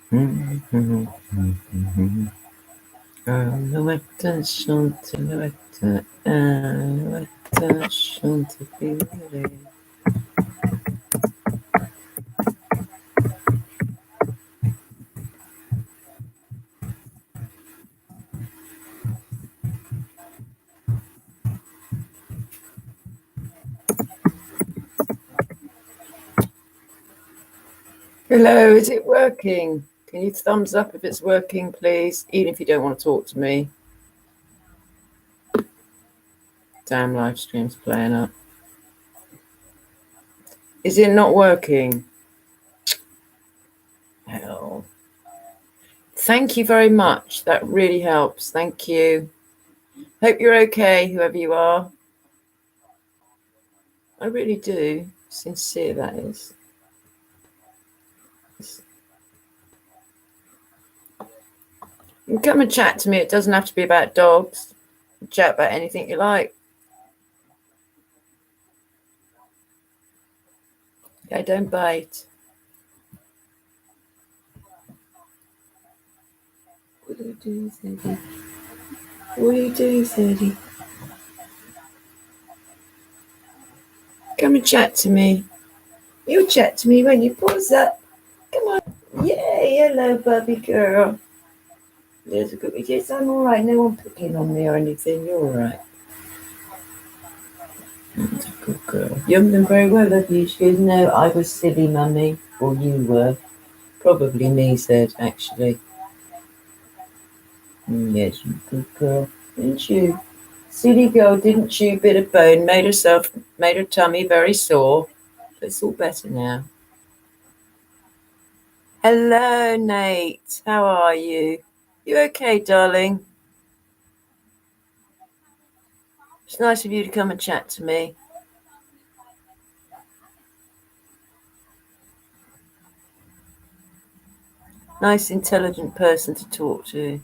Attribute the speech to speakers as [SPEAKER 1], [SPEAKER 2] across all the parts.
[SPEAKER 1] Alouette chante, alouette chante, purée. Hello, is it working? Can you thumbs up if it's working, please? Even if you don't want to talk to me. Damn live stream's playing up. Is it not working? Hell. Thank you very much. That really helps. Thank you. Hope you're okay, whoever you are. I really do. Sincere, that is. You can come and chat to me. It doesn't have to be about dogs. Chat about anything you like. Okay, don't bite. What are you doing, Sadie? What are you doing, Sadie? Come and chat to me. You'll chat to me when you pause up. Come on. Yay, hello, Barbie girl. There's a good. Yes, I'm all right. No one picking on me or anything. You're all right. That's a good girl. You haven't done very well, have you? She goes, no, I was silly, mummy. Or you were. Probably me, said, actually. Yes, you good girl. Didn't you? Silly girl didn't chew a bit of bone, made her tummy very sore. But it's all better now. Hello, Nate. How are you? You okay, darling? It's nice of you to come and chat to me. Nice, intelligent person to talk to.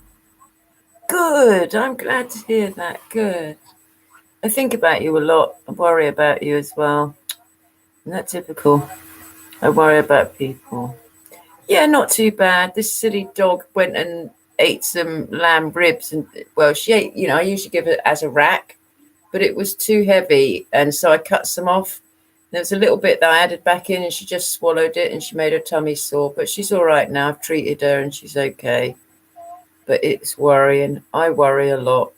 [SPEAKER 1] Good. I'm glad to hear that. Good. I think about you a lot. I worry about you as well. Isn't that typical? I worry about people. Yeah, not too bad. This silly dog went and ate some lamb ribs, and well, she ate. I usually give it as a rack, but it was too heavy, and so I cut some off. There was a little bit that I added back in, and she just swallowed it, and she made her tummy sore. But she's all right now. I've treated her, and she's okay. But it's worrying. I worry a lot.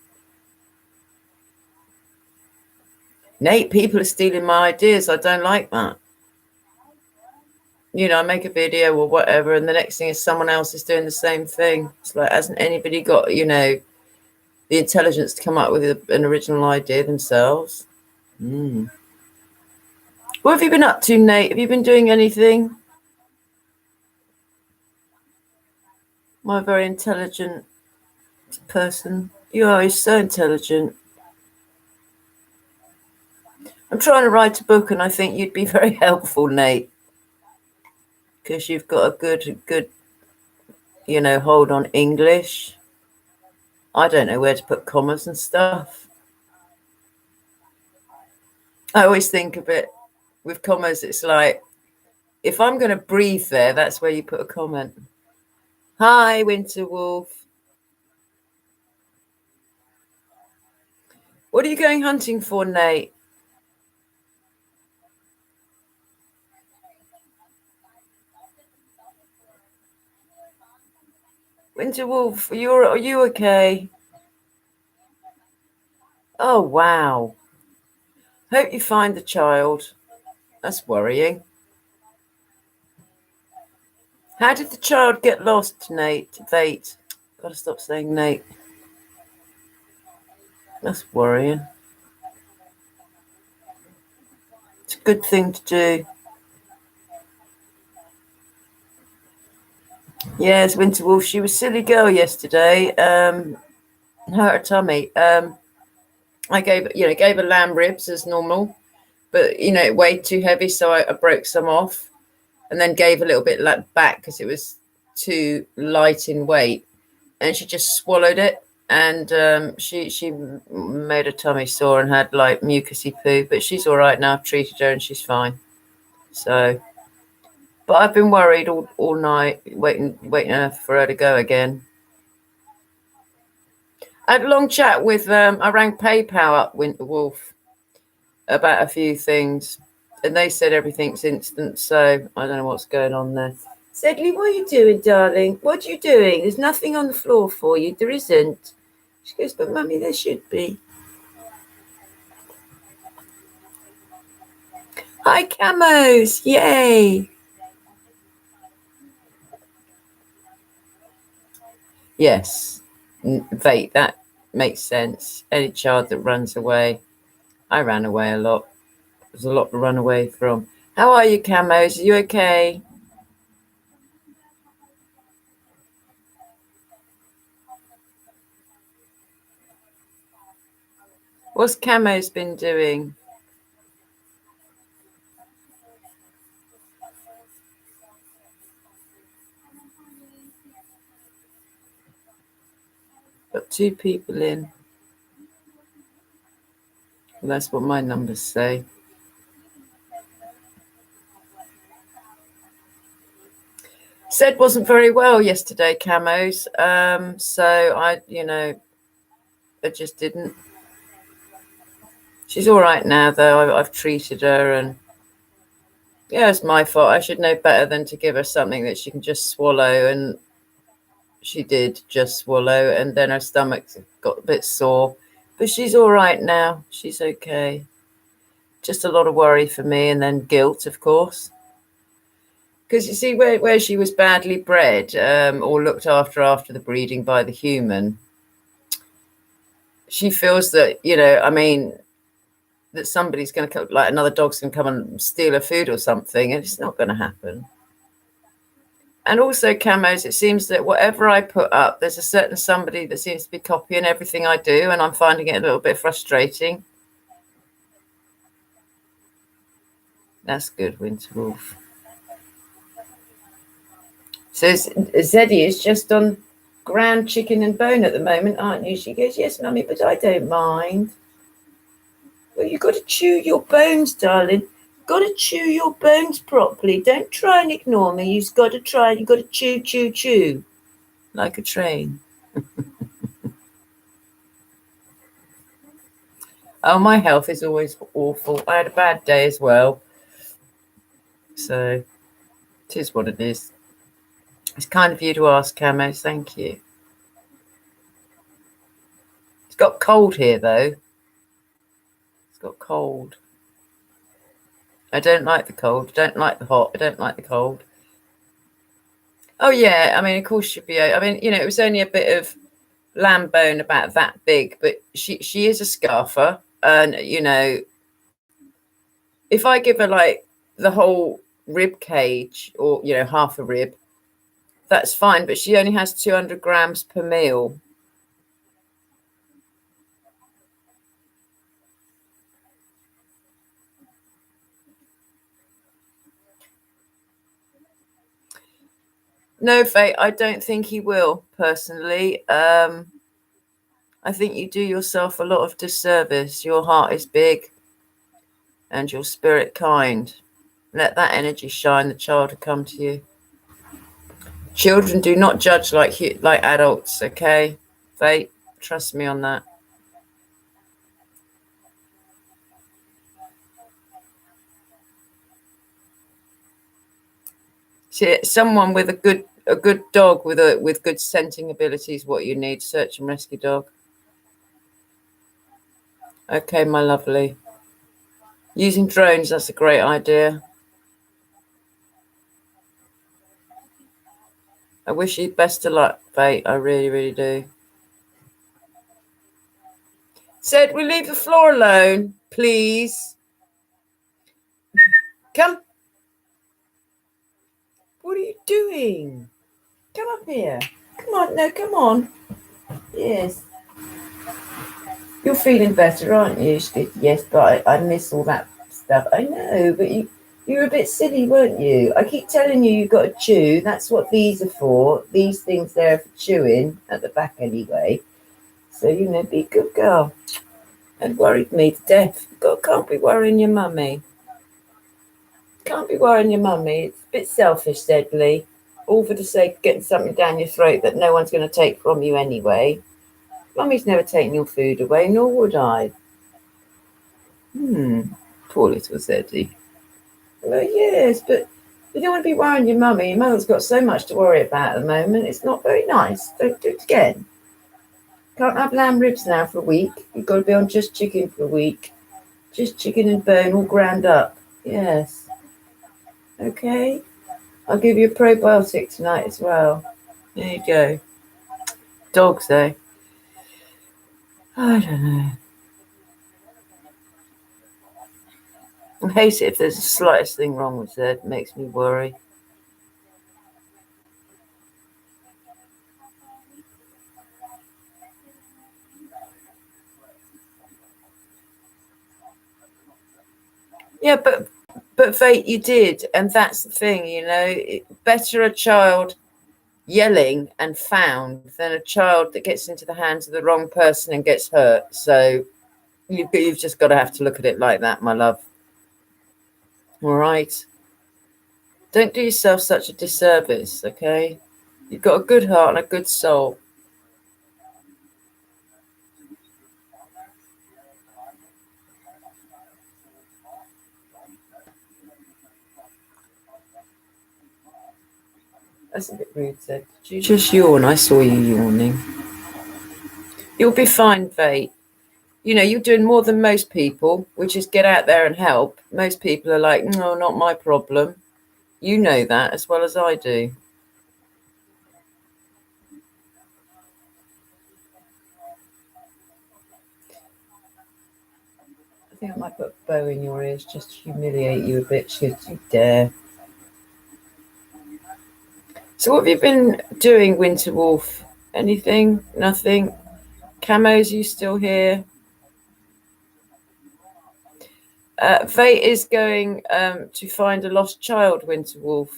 [SPEAKER 1] Nate, people are stealing my ideas. I don't like that. I make a video or whatever, and the next thing is someone else is doing the same thing. It's like, hasn't anybody got, the intelligence to come up with an original idea themselves? What have you been up to, Nate? Have you been doing anything? My very intelligent person. You are so intelligent. I'm trying to write a book, and I think you'd be very helpful, Nate, because you've got a good, hold on English. I don't know where to put commas and stuff. I always think of it with commas. It's like, if I'm going to breathe there, that's where you put a comment. Hi, Winter Wolf. What are you going hunting for, Nate? Winter Wolf, are you okay? Oh, wow. Hope you find the child. That's worrying. How did the child get lost, Nate? Vate. Gotta stop saying Nate. That's worrying. It's a good thing to do. Yes, Winter Wolf, she was a silly girl yesterday. Hurt her tummy. I gave her lamb ribs as normal, but it weighed too heavy, so I broke some off, and then gave a little bit back because it was too light in weight, and she just swallowed it, and she made her tummy sore and had like mucusy poo, but she's all right now. I've treated her and she's fine. So But I've been worried all night, waiting for her to go again. I had a long chat with, I rang PayPal up, Winterwolf, about a few things, and they said everything's instant, so I don't know what's going on there. Sedley, what are you doing, darling? What are you doing? There's nothing on the floor for you. There isn't. She goes, but Mummy, there should be. Hi, camos. Yay. Yes. Vate, that makes sense. Any child that runs away. I ran away a lot. There's a lot to run away from. How are you, camos? Are you okay? What's Camo's been doing? Got 2 people in. Well, that's what my numbers say. Said wasn't very well yesterday, Camos. So I just didn't. She's all right now, though. I've treated her, and yeah, it's my fault. I should know better than to give her something that she can just swallow, and she did just swallow, and then her stomach got a bit sore. But she's all right now. She's okay. Just a lot of worry for me, and then guilt, of course. Because you see, where she was badly bred or looked after the breeding by the human, she feels that, that somebody's going to come, like another dog's going to come and steal her food or something, and it's not going to happen. And also, Camos, it seems that whatever I put up, there's a certain somebody that seems to be copying everything I do, and I'm finding it a little bit frustrating. That's good, Winterwolf. So Zeddy is just on ground chicken and bone at the moment, aren't you? She goes, yes, Mummy, but I don't mind. Well, you've got to chew your bones, darling. You've got to chew your bones properly. Don't try and ignore me. You've got to try. You've got to chew, chew, chew. Like a train. Oh, my health is always awful. I had a bad day as well. So it is what it is. It's kind of you to ask, Camos. Thank you. It's got cold here, though. It's got cold. I don't like the cold. I don't like the hot. I don't like the cold. Oh, yeah. I mean, of course she'd be. I mean, it was only a bit of lamb bone about that big, but she is a scarfer. And, if I give her like the whole rib cage or, half a rib, that's fine. But she only has 200 grams per meal. No, Faye, I don't think he will, personally. I think you do yourself a lot of disservice. Your heart is big and your spirit kind. Let that energy shine. The child will come to you. Children do not judge like adults, okay? Faye, trust me on that. See, someone with a good dog with good scenting abilities, what you need. Search and rescue dog. Okay, my lovely. Using drones, that's a great idea. I wish you best of luck, Faye. I really, really do. Said we leave the floor alone, please. Come. What are you doing? Come up here. Come on, no, come on. Yes. You're feeling better, aren't you? Yes, but I miss all that stuff. I know, but you were a bit silly, weren't you? I keep telling you you've got to chew. That's what these are for. These things there are for chewing, at the back anyway. So, be a good girl. And worried me to death. God, can't be worrying your mummy. Can't be worrying your mummy. It's a bit selfish, Sedley. All for the sake of getting something down your throat that no one's going to take from you anyway. Mummy's never taken your food away, nor would I. Poor little Zeddy. Well, yes, but you don't want to be worrying your mummy. Your mother's got so much to worry about at the moment. It's not very nice. Don't do it again. Can't have lamb ribs now for a week. You've got to be on just chicken for a week. Just chicken and bone all ground up. Yes. Okay. I'll give you a probiotic tonight as well. There you go. Dogs, though. I don't know. I hate it if there's the slightest thing wrong with Zed. It makes me worry. Yeah, but Fate, you did, and that's the thing, you know. Better a child yelling and found than a child that gets into the hands of the wrong person and gets hurt. So you've just got to have to look at it like that, my love. All right. Don't do yourself such a disservice, okay? You've got a good heart and a good soul. That's a bit rude, Zed. Did you just yawn? I saw you yawning. You'll be fine, Vate. You know, you're doing more than most people, which is get out there and help. Most people are like, no, not my problem. You know that as well as I do. I think I might put a bow in your ears just to humiliate you a bit, should you dare. So what have you been doing, Winter Wolf? Anything? Nothing? Camos, you still here? Fate is going to find a lost child, Winter Wolf.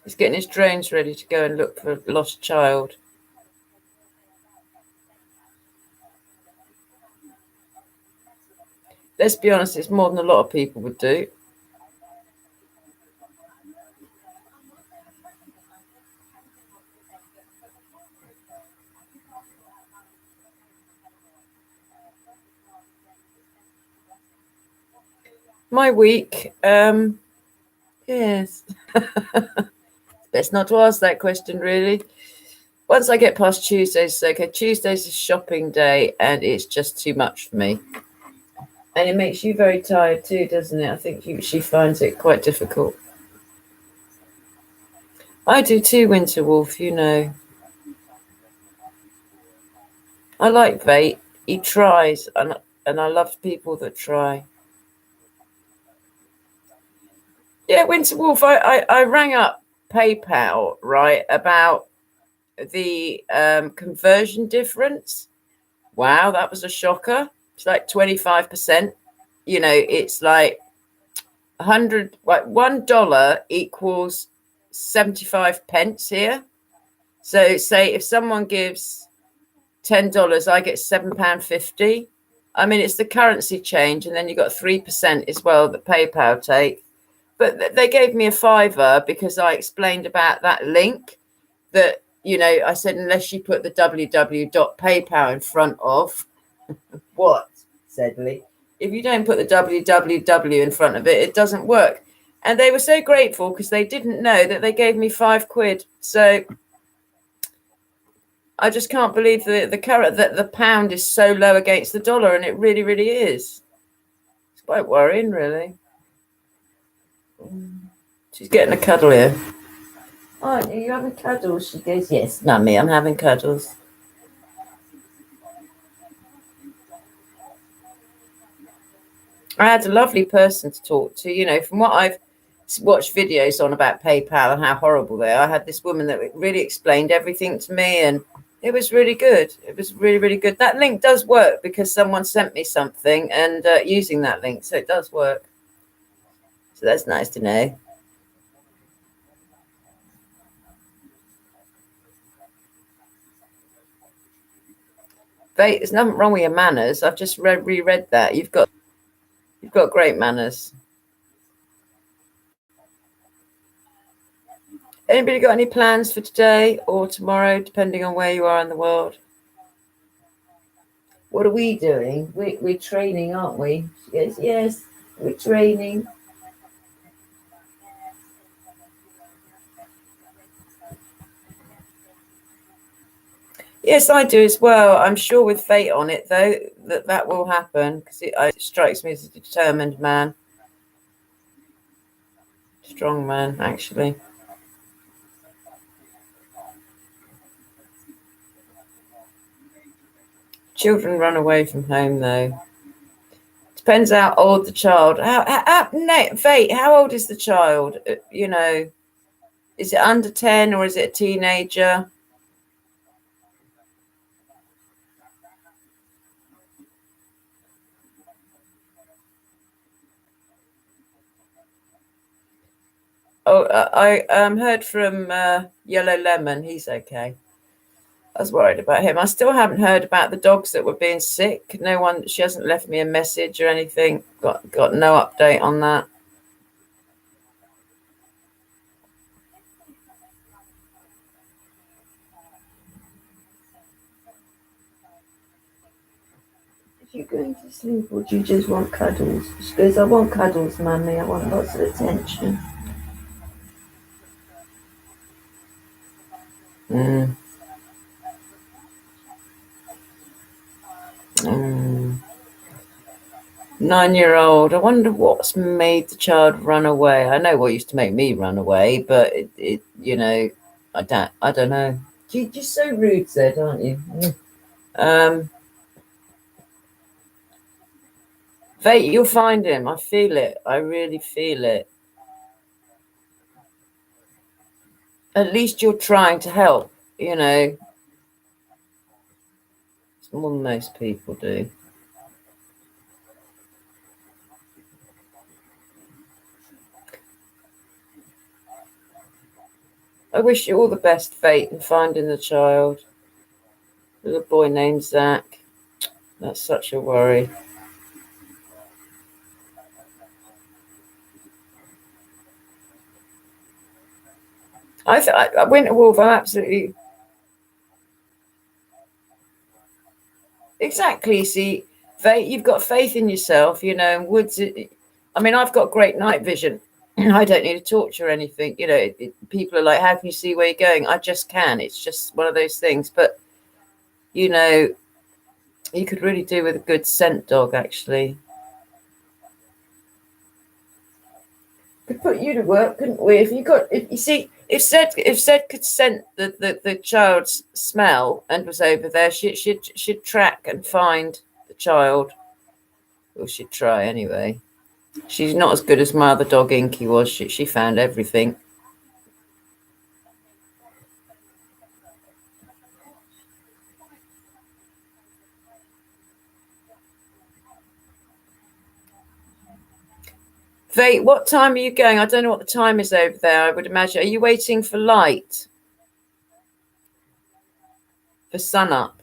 [SPEAKER 1] He's getting his drones ready to go and look for a lost child. Let's be honest, it's more than a lot of people would do. My week, yes. Best not to ask that question, really. Once I get past Tuesdays, okay, Tuesday's a shopping day and it's just too much for me. And it makes you very tired too, doesn't it? I think she finds it quite difficult. I do too, Winter Wolf, you know. I like Vate. He tries, and I love people that try. Yeah, Winter Wolf, I rang up PayPal, right, about the conversion difference. Wow, that was a shocker. It's like 25%. You know, it's like 100, like $1 equals 75 pence here. So say if someone gives $10, I get £7.50. I mean, it's the currency change, and then you got 3% as well that PayPal take. But they gave me a fiver because I explained about that link that, you know, I said, unless you put the www.paypal in front of what, Sedley? If you don't put the www in front of it, it doesn't work. And they were so grateful because they didn't know that they gave me £5. So I just can't believe that the pound is so low against the dollar, and it really, really is. It's quite worrying, really. She's getting a cuddle here. Aren't you having cuddles? She goes, yes, Mummy, I'm having cuddles. I had a lovely person to talk to. You know, from what I've watched videos on about PayPal and how horrible they are, I had this woman that really explained everything to me, and it was really good. It was really, really good. That link does work because someone sent me something and using that link, so it does work. So that's nice to know. There's nothing wrong with your manners. I've just reread that. You've got You've got great manners. Anybody got any plans for today or tomorrow, depending on where you are in the world? What are we doing? We're training, aren't we? Yes, we're training. Yes, I do as well. I'm sure with fate on it, though, that will happen because it strikes me as a determined man. Strong man, actually. Children run away from home, though. Depends how old the child. Fate, how old is the child? Is it under 10 or is it a teenager? Oh, I heard from Yellow Lemon. He's okay. I was worried about him. I still haven't heard about the dogs that were being sick. No one. She hasn't left me a message or anything. Got no update on that. Are you going to sleep or do you just want cuddles? She goes, I want cuddles, Mummy. I want lots of attention. Mm. Mm. 9-year-old. I wonder what's made the child run away. I know what used to make me run away, but I don't know. You're so rude, Zed, aren't you? Fate, you'll find him. I feel it. I really feel it. At least you're trying to help, It's more than most people do. I wish you all the best, Fate, in finding the child. Little boy named Zach. That's such a worry. Winter Wolf, I'm absolutely exactly. See, you've got faith in yourself, and Woods. I mean, I've got great night vision. I don't need a torch or anything. People are like, "How can you see where you're going?" I just can. It's just one of those things. But you could really do with a good scent dog, actually. Could put you to work, couldn't we? If you see, if Zed could scent the child's smell and was over there, she'd track and find the child. Or she'd try anyway. She's not as good as my other dog Inky was. She found everything. Vate, what time are you going? I don't know what the time is over there. I would imagine. Are you waiting for light? For sun up?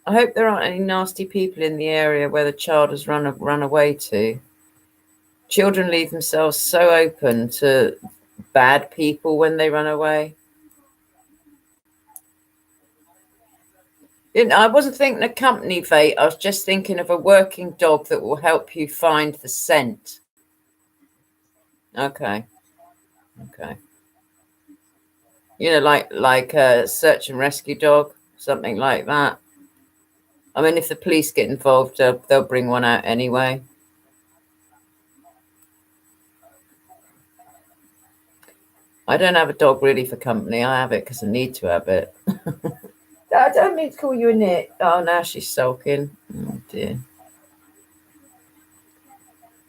[SPEAKER 1] I hope there aren't any nasty people in the area where the child has run away to. Children leave themselves so open to bad people when they run away. I wasn't thinking a company, Vate. I was just thinking of a working dog that will help you find the scent. Okay. Like a search and rescue dog, something like that. I mean, if the police get involved, they'll bring one out anyway. I don't have a dog really for company. I have it because I need to have it. I don't mean to call you a nit. Oh, now she's sulking. Oh, dear.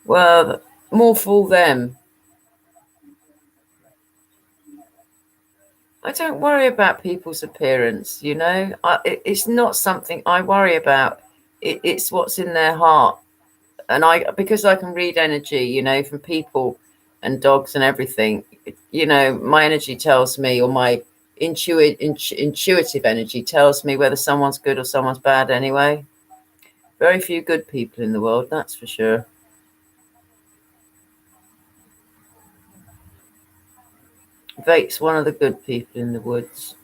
[SPEAKER 1] Well, more fool them. I don't worry about people's appearance, it's not something I worry about. It's what's in their heart. And because I can read energy, from people, and dogs and everything, you know, my energy tells me, or my intuitive energy tells me whether someone's good or someone's bad anyway. Very few good people in the world, that's for sure. Vate's one of the good people in the woods.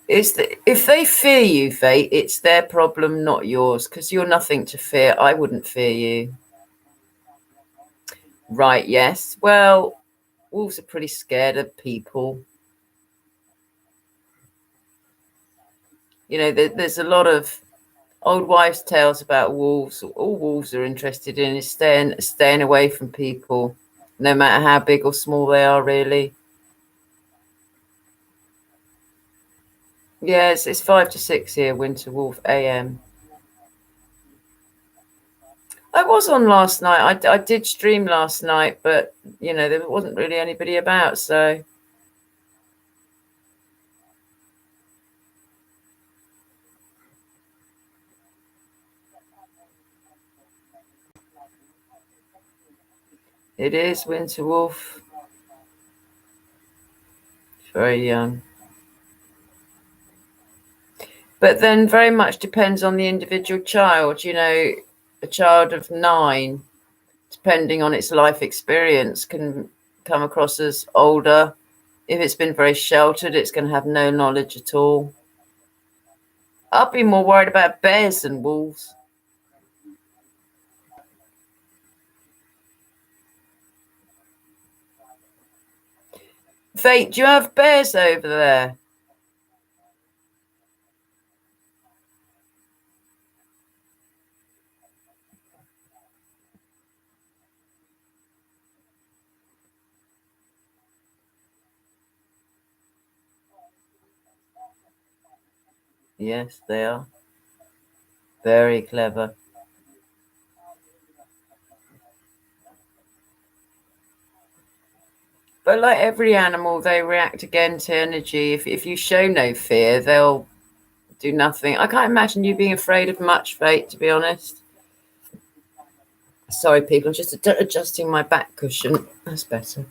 [SPEAKER 1] If they fear you, Vate, it's their problem, not yours, because you're nothing to fear. I wouldn't fear you. Right, yes. Well, wolves are pretty scared of people. You know, there's a lot of old wives' tales about wolves. All wolves are interested in is staying away from people, no matter how big or small they are, really. Yes, it's 5 to 6 here, Winter Wolf AM. I was on last night. I did stream last night, but you know there wasn't really anybody about, so it is Winter Wolf. Very young. But then very much depends on the individual child. You know, a child of 9, depending on its life experience, can come across as older. If it's been very sheltered, it's going to have no knowledge at all. I'd be more worried about bears than wolves. Fate, do you have bears over there? Yes, they are. Very clever. But like every animal, they react again to energy. If you show no fear, they'll do nothing. I can't imagine you being afraid of much, Fate, to be honest. Sorry, people, I'm just adjusting my back cushion. That's better.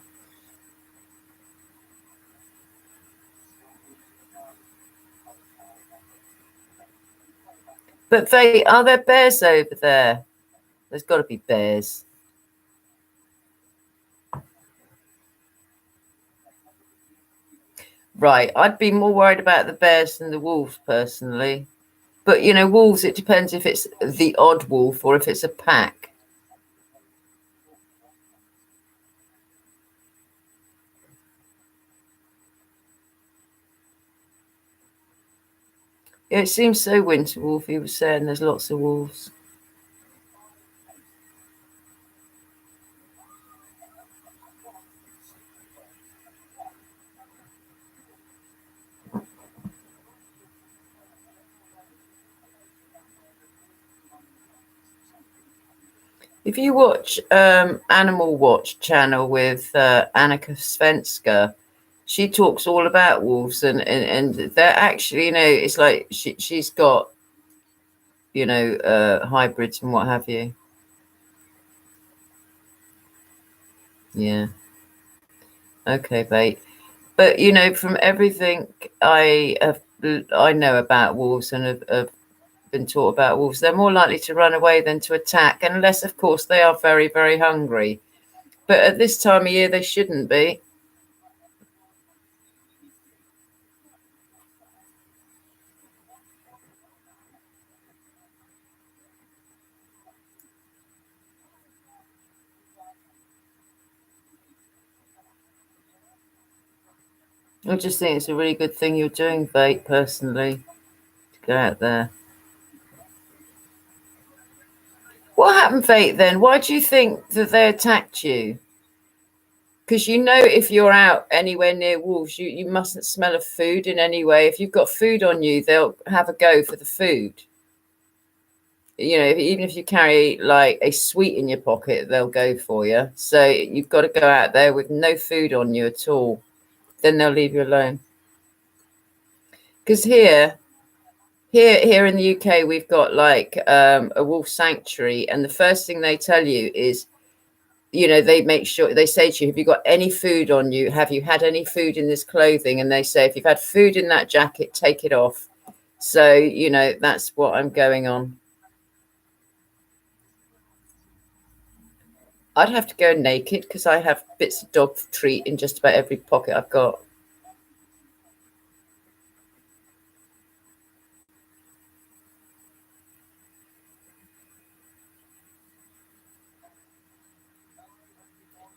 [SPEAKER 1] But Fate, are there bears over there? There's got to be bears. Right, I'd be more worried about the bears than the wolves, personally. But, you know, wolves, it depends if it's the odd wolf or if it's a pack. Yeah, it seems so, Winter Wolf. He was saying there's lots of wolves. If you watch Animal Watch channel with Annika Svenska, she talks all about wolves, and they're actually, you know, it's like she's got, you know, hybrids and what have you. Yeah. Okay, bait. But you know, from everything I know about wolves and have been taught about wolves, they're more likely to run away than to attack, unless, of course, they are very, very hungry. But at this time of year, they shouldn't be. I just think it's a really good thing you're doing, Vate, personally, to go out there. What happened, Vate, then? Why do you think that they attacked you? Because you know, if you're out anywhere near wolves, you mustn't smell of food in any way. If you've got food on you, they'll have a go for the food. You know, even if you carry like a sweet in your pocket, they'll go for you. So you've got to go out there with no food on you at all. Then they'll leave you alone. Because here in the UK, we've got like a wolf sanctuary, and the first thing they tell you is they make sure, they say to you, have you got any food on you? Have you had any food in this clothing? And they say, if you've had food in that jacket, take it off. So, that's what I'm going on. I'd have to go naked because I have bits of dog treat in just about every pocket I've got.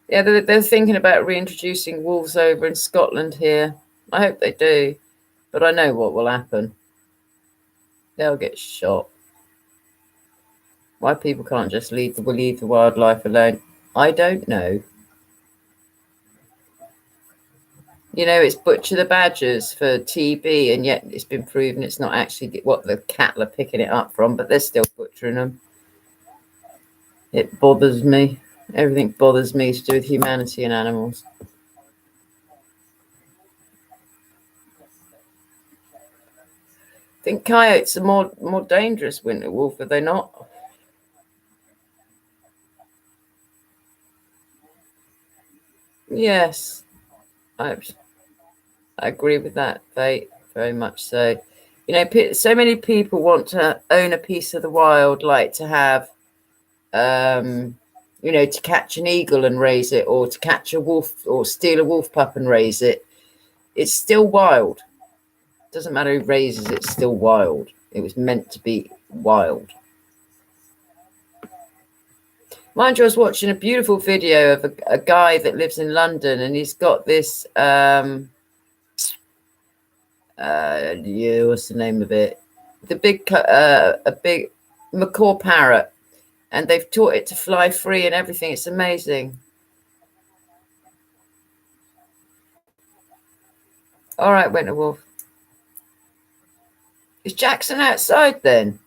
[SPEAKER 1] Yeah, they're thinking about reintroducing wolves over in Scotland here. I hope they do, but I know what will happen. They'll get shot. Why people can't just leave the wildlife alone, I don't know. It's butcher the badgers for TB, and yet it's been proven it's not actually what the cattle are picking it up from, but they're still butchering them. It bothers me. Everything bothers me to do with humanity and animals. I think coyotes are more dangerous winter wolf, are they not? Yes, I agree with that, Fate, very much so. So many people want to own a piece of the wild, like to have, to catch an eagle and raise it, or to catch a wolf, or steal a wolf pup and raise it. It's still wild. Doesn't matter who raises it, it's still wild. It was meant to be wild. Mind you, I was watching a beautiful video of a guy that lives in London, and he's got this what's the name of it? A big macaw parrot, and they've taught it to fly free and everything. It's amazing. All right, Winter Wolf. Is Jackson outside then?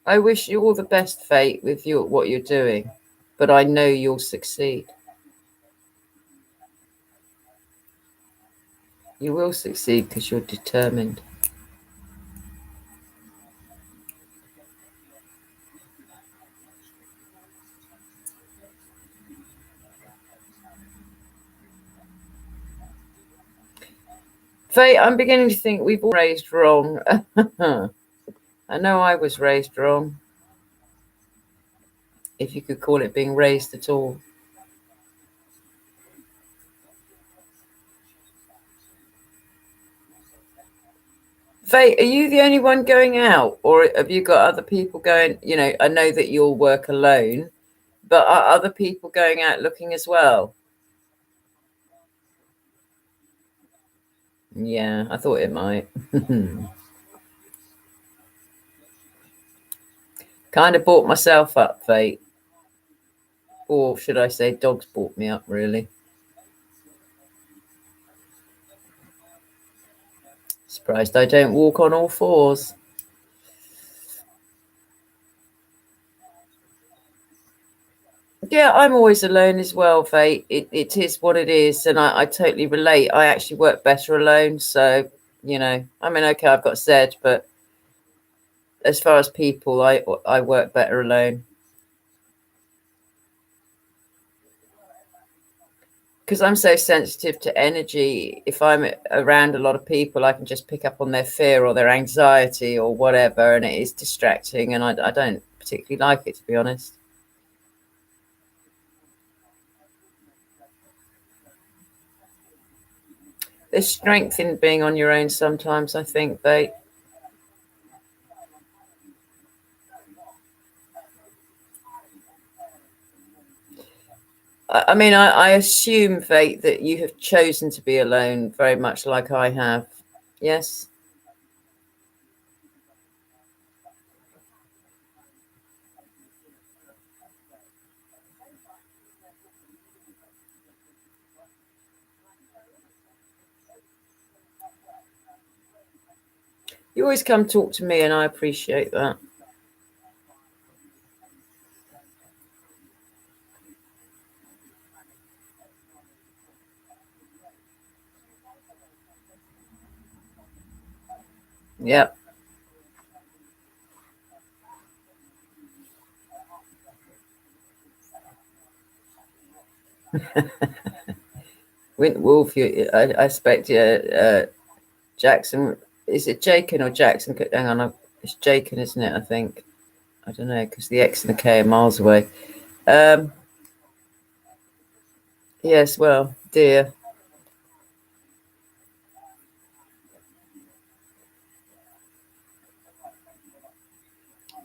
[SPEAKER 1] I wish you all the best, Fate, with what you're doing, but I know you'll succeed. You will succeed because you're determined. Fate, I'm beginning to think we've all raised wrong. I know I was raised wrong, if you could call it being raised at all. Faye, are you the only one going out, or have you got other people going? I know that you'll work alone, but are other people going out looking as well? Yeah, I thought it might. Kind of bought myself up, Fate. Or should I say dogs bought me up, really. Surprised I don't walk on all fours. Yeah, I'm always alone as well, Fate. It is what it is, and I totally relate. I actually work better alone, so, okay, I've got said, but as far as people, I work better alone. Because I'm so sensitive to energy, if I'm around a lot of people, I can just pick up on their fear or their anxiety or whatever, and it is distracting, and I don't particularly like it, to be honest. There's strength in being on your own sometimes, I think, they. I mean, I assume, Fate, that you have chosen to be alone very much like I have. Yes? You always come talk to me, and I appreciate that. Yep. Wint Wolf, I expect, Jackson. Is it Jakin or Jackson? Hang on, it's Jakin, isn't it? I think. I don't know, because the X and the K are miles away. Yes, well, dear.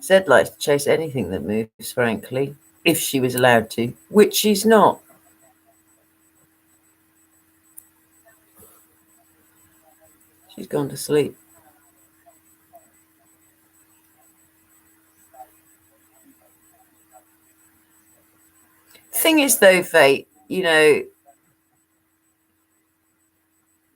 [SPEAKER 1] Zed likes to chase anything that moves, frankly, if she was allowed to, which she's not. She's gone to sleep. Thing is, though, Fate,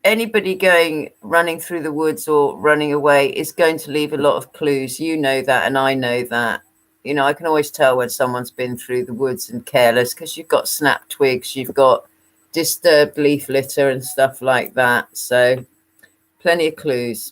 [SPEAKER 1] anybody going running through the woods or running away is going to leave a lot of clues. You know that, and I know that. I can always tell when someone's been through the woods and careless, because you've got snapped twigs, you've got disturbed leaf litter and stuff like that. So plenty of clues.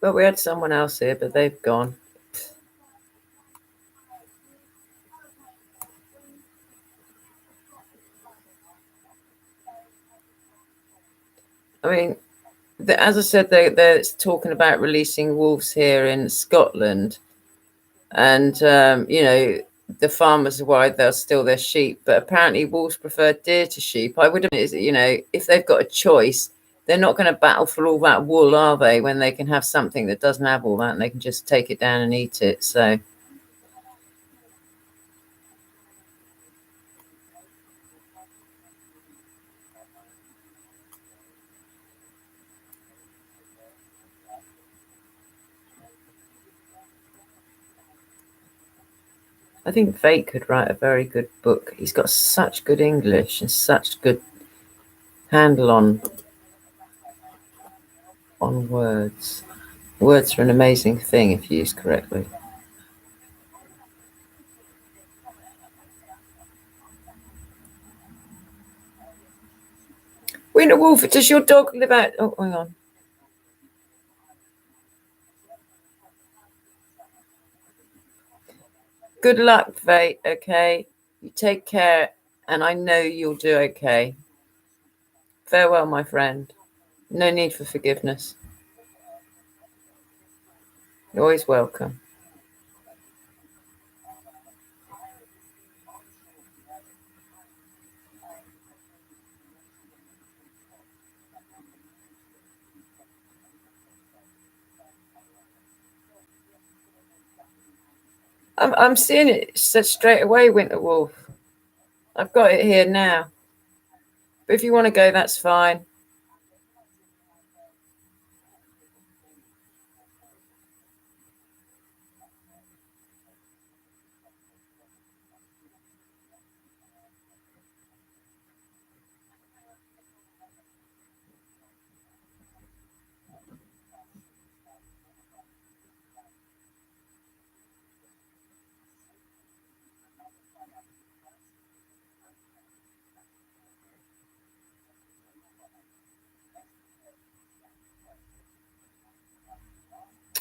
[SPEAKER 1] But we had someone else here, but they've gone. I mean, as I said, they're talking about releasing wolves here in Scotland. And, the farmers are worried they'll steal their sheep. But apparently wolves prefer deer to sheep. I would admit, if they've got a choice, they're not going to battle for all that wool, are they, when they can have something that doesn't have all that and they can just take it down and eat it. So I think Fate could write a very good book. He's got such good English and such good handle on words. Words are an amazing thing if used correctly. Winter Wolf, does your dog live out? Oh, hang on. Good luck, Fate. Okay, you take care, and I know you'll do okay. Farewell, my friend. No need for forgiveness. You're always welcome. I'm seeing it straight away, Winter Wolf. I've got it here now. But if you want to go, that's fine.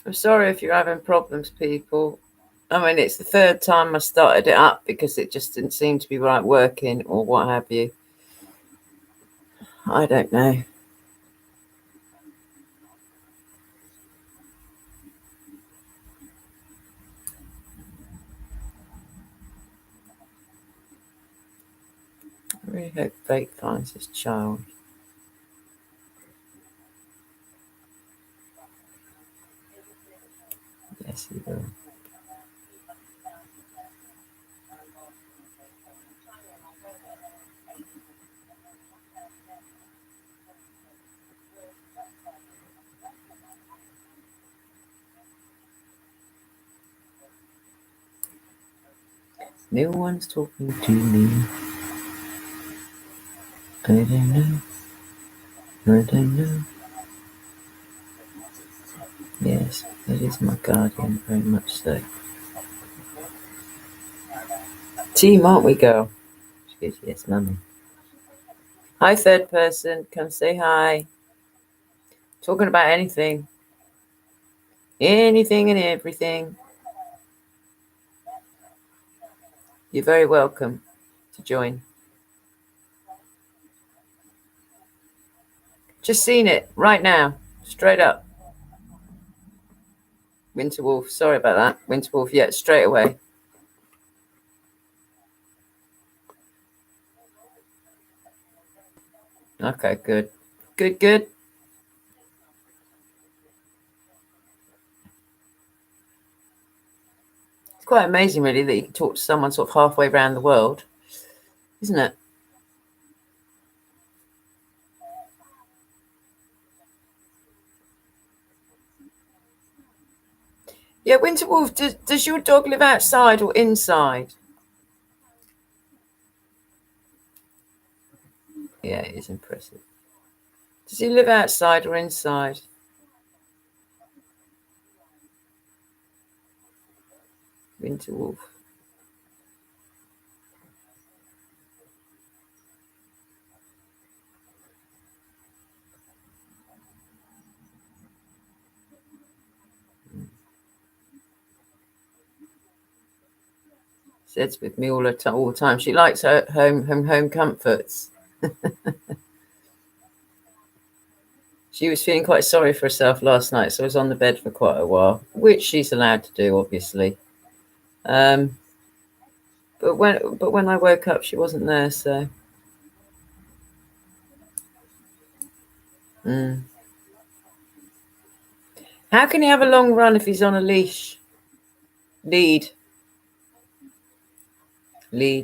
[SPEAKER 1] I'm sorry if you're having problems, people. I mean, it's the third time I started it up because it just didn't seem to be right working or what have you. I don't know. I really hope Fate finds his child. Yes, he will. No one's talking to me. I don't know. I don't know. Yes, it is my guardian, very much so. Team, aren't we, girl? She goes, yes, mummy. Hi, third person. Come say hi. Talking about anything. Anything and everything. You're very welcome to join. Just seen it right now. Straight up. Winterwolf. Sorry about that. Winterwolf, yeah, straight away. Okay, good. Good, good. It's quite amazing, really, that you can talk to someone sort of halfway around the world, isn't it? Yeah, Winterwolf, does your dog live outside or inside? Yeah, it is impressive. Does he live outside or inside? Winterwolf. Says with me all the time. She likes her home comforts. She was feeling quite sorry for herself last night, so I was on the bed for quite a while, which she's allowed to do, obviously. Um, but when I woke up, she wasn't there. So, mm. How can he have a long run if he's on a leash? Lead,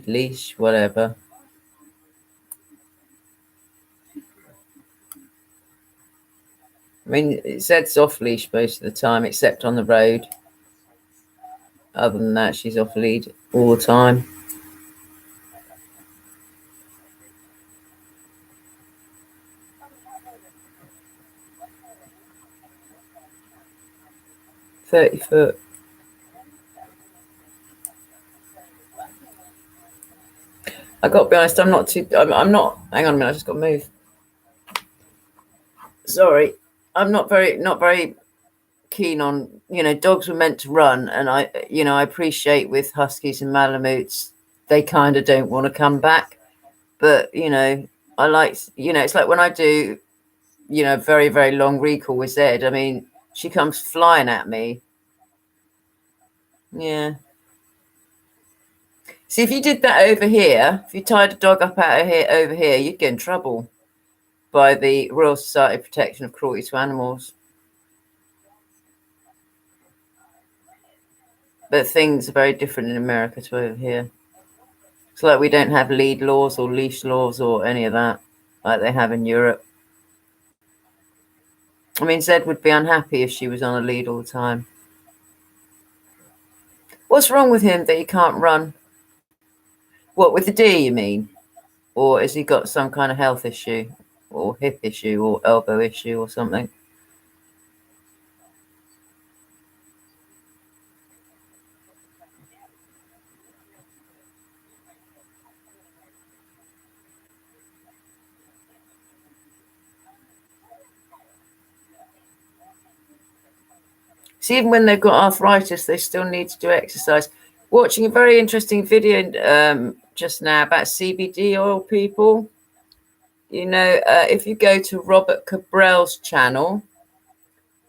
[SPEAKER 1] leash, whatever. I mean, it says off leash most of the time, except on the road. Other than that, she's off lead all the time. £30. I got to be honest, I'm not too. I'm not. Hang on a minute. I just got to move. Sorry, I'm not very keen on. Dogs were meant to run, and I appreciate with huskies and malamutes, they kind of don't want to come back. But I like. It's like when I do. Very very long recall with Zed. I mean, she comes flying at me. Yeah. See, if you did that over here, if you tied a dog up out of here over here, you'd get in trouble by the Royal Society of Protection of Cruelty to Animals. But things are very different in America to over here. It's like we don't have lead laws or leash laws or any of that like they have in Europe. I mean, Zed would be unhappy if she was on a lead all the time. What's wrong with him that he can't run? What, with the D, you mean? Or has he got some kind of health issue or hip issue or elbow issue or something? See, even when they've got arthritis, they still need to do exercise. Watching a very interesting video just now about CBD oil, people. If you go to Robert Cabrel's channel,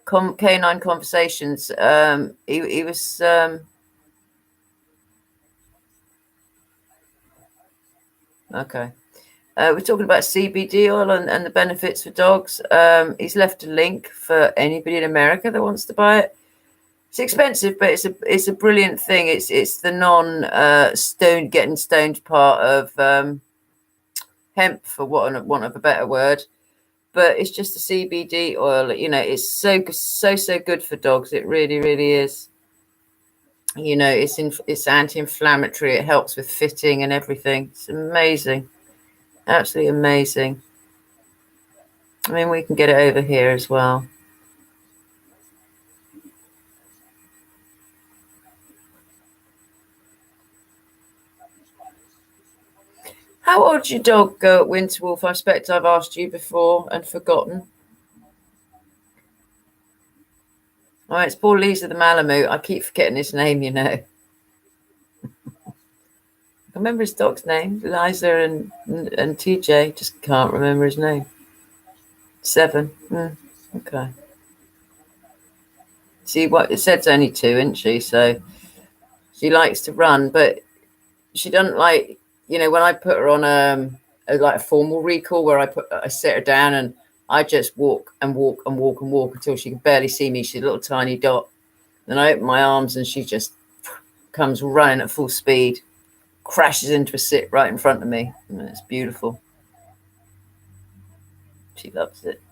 [SPEAKER 1] Canine Conversations, he was okay. We're talking about CBD oil and the benefits for dogs. He's left a link for anybody in America that wants to buy it. It's expensive, but it's a brilliant thing. It's the non getting stoned part of hemp, for want of a better word. But it's just a CBD oil. It's so good for dogs. It really, really is. It's anti-inflammatory. It helps with fitting and everything. It's amazing, absolutely amazing. I mean, we can get it over here as well. How old's your dog, Winterwolf? I expect I've asked you before and forgotten. Oh, it's poor Lisa the Malamute. I keep forgetting his name, you know. I remember his dog's name, Liza and TJ. Just can't remember his name. 7. Okay. See, what it said's only 2, isn't she? So she likes to run, but she doesn't like, you know, when I put her on a formal recall where I sit her down and I just walk and walk and walk and walk until she can barely see me. She's a little tiny dot. Then I open my arms and she just comes running at full speed, crashes into a sit right in front of me. And it's beautiful. She loves it.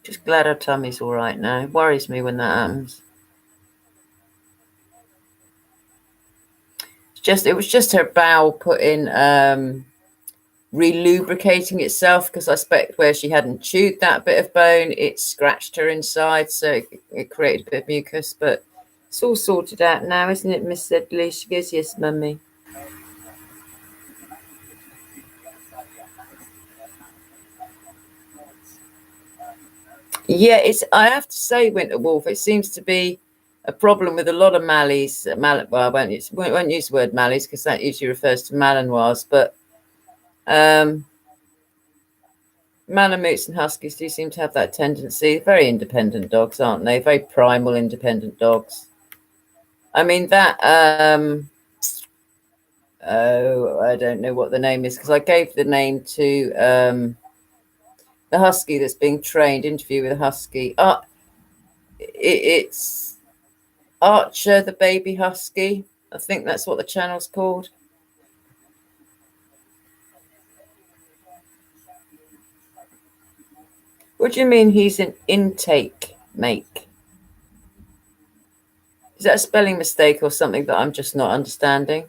[SPEAKER 1] Just glad her tummy's all right now. It worries me when that happens. It was just her bowel putting relubricating itself, because I expect where she hadn't chewed that bit of bone, it scratched her inside, so it created a bit of mucus. But it's all sorted out now, isn't it, Miss Sedley? She goes, yes, mummy. Yeah, I have to say, Winterwolf, it seems to be a problem with a lot of Mallies. Well, I won't use the word Mallies because that usually refers to Malinois, but Malamutes and Huskies do seem to have that tendency. Very independent dogs, aren't they? Very primal, independent dogs. I mean, that, I don't know what the name is because I gave the name to the Husky that's being trained, interview with a Husky. It's Archer, the baby Husky. I think that's what the channel's called. What do you mean he's an intake make? Is that a spelling mistake or something that I'm just not understanding?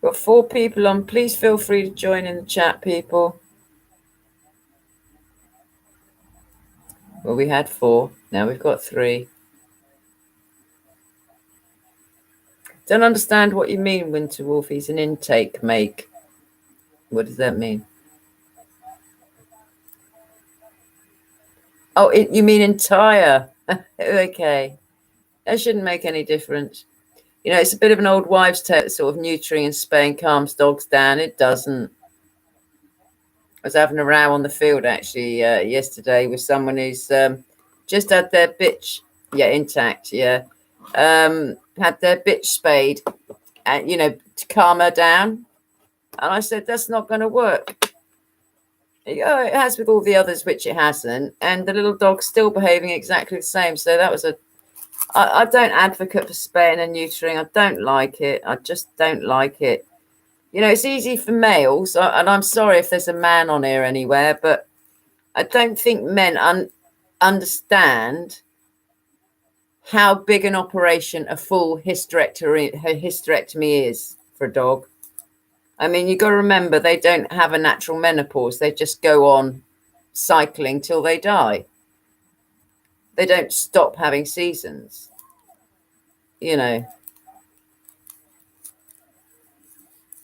[SPEAKER 1] Got 4 people on. Please feel free to join in the chat, people. Well, we had 4. Now we've got 3. Don't understand what you mean, Winterwolf. He's an intake make. What does that mean? Oh, you mean entire? Okay. That shouldn't make any difference. You know, it's a bit of an old wives' tale, sort of neutering and spaying calms dogs down. It doesn't. I was having a row on the field, actually, yesterday with someone who's just had their bitch, intact, had their bitch spayed, and, you know, to calm her down. And I said, that's not going to work. Oh, it has with all the others, which it hasn't. And the little dog's still behaving exactly the same. So that was I don't advocate for spaying and neutering. I don't like it. I just don't like it. You know, it's easy for males. And I'm sorry if there's a man on here anywhere, but I don't think men understand how big an operation a full hysterectomy is for a dog. I mean, you got to remember, they don't have a natural menopause. They just go on cycling till they die. They don't stop having seasons. You know,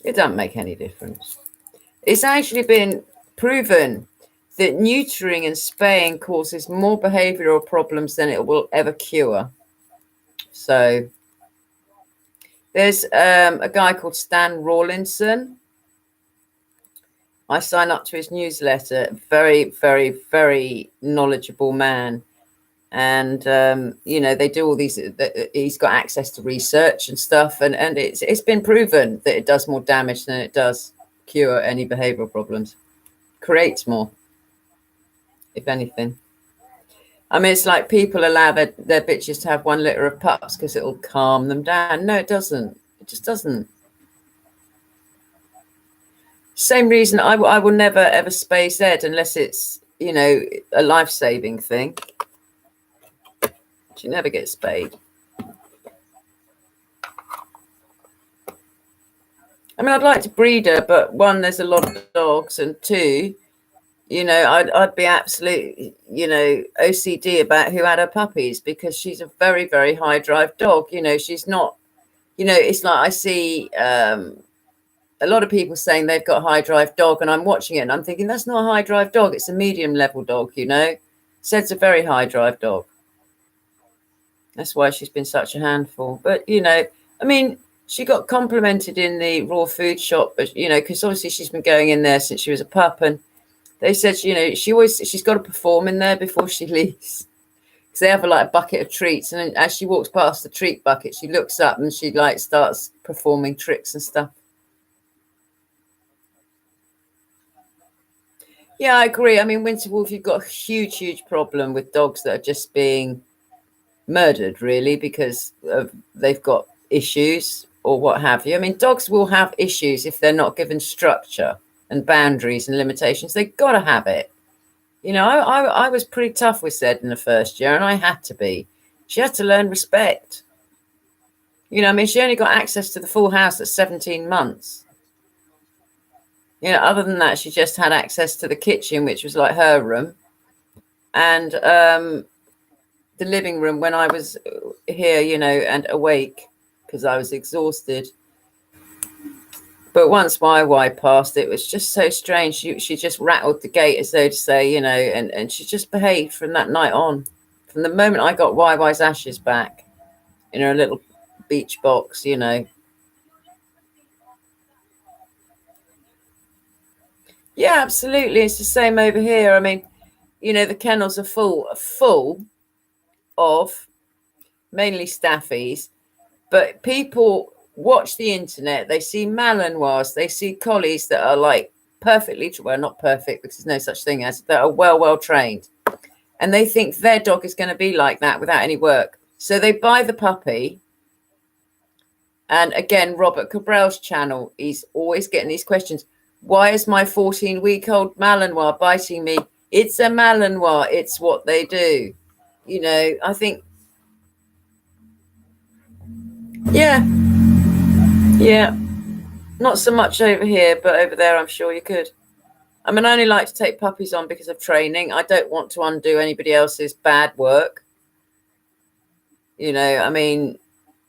[SPEAKER 1] it doesn't make any difference. It's actually been proven that neutering and spaying causes more behavioral problems than it will ever cure. So there's a guy called Stan Rawlinson. I sign up to his newsletter. Very, very, very knowledgeable man. And, you know, they do all these, he's got access to research and stuff. And it's been proven that it does more damage than it does cure any behavioral problems. Creates more, if anything. I mean, it's like people allow their bitches to have 1 litter of pups because it'll calm them down. No, it doesn't. It just doesn't. Same reason I will never, ever spay Zed unless it's, you know, a life-saving thing. She never gets spayed. I mean, I'd like to breed her, but one, there's a lot of dogs, and two, I'd be absolutely, OCD about who had her puppies, because she's a very, very high drive dog. She's not, it's like I see a lot of people saying they've got a high drive dog, and I'm watching it and I'm thinking that's not a high drive dog. It's a medium level dog, Said's a very high drive dog. That's why she's been such a handful. But, I mean, she got complimented in the raw food shop, but, because obviously she's been going in there since she was a pup. And they said, she's got to perform in there before she leaves. Because they have a bucket of treats. And as she walks past the treat bucket, she looks up and she starts performing tricks and stuff. Yeah, I agree. I mean, Winter Wolf, you've got a huge, huge problem with dogs that are just being murdered, really, because they've got issues or what have you. I mean, dogs will have issues if they're not given structure and boundaries and limitations. They've got to have it. I was pretty tough with Zed in the first year, and I had to be. She had to learn respect. I mean, she only got access to the full house at 17 months. Other than that, she just had access to the kitchen, which was like her room, and the living room when I was here, and awake, because I was exhausted. But once YY passed, it was just so strange. She just rattled the gate, as though to say, and she just behaved from that night on. From the moment I got YY's ashes back in her little beach box, Yeah, absolutely. It's the same over here. I mean, the kennels are full of mainly staffies, but people watch the internet. They see Malinois, they see collies that are perfectly, well, not perfect because there's no such thing as, that are well trained. And they think their dog is going to be like that without any work. So they buy the puppy. And again, Robert Cabral's channel, he's always getting these questions. Why is my 14-week-old Malinois biting me? It's a Malinois. It's what they do. I think, yeah. Not so much over here, but over there, I'm sure you could. I mean, I only like to take puppies on because of training. I don't want to undo anybody else's bad work. I mean,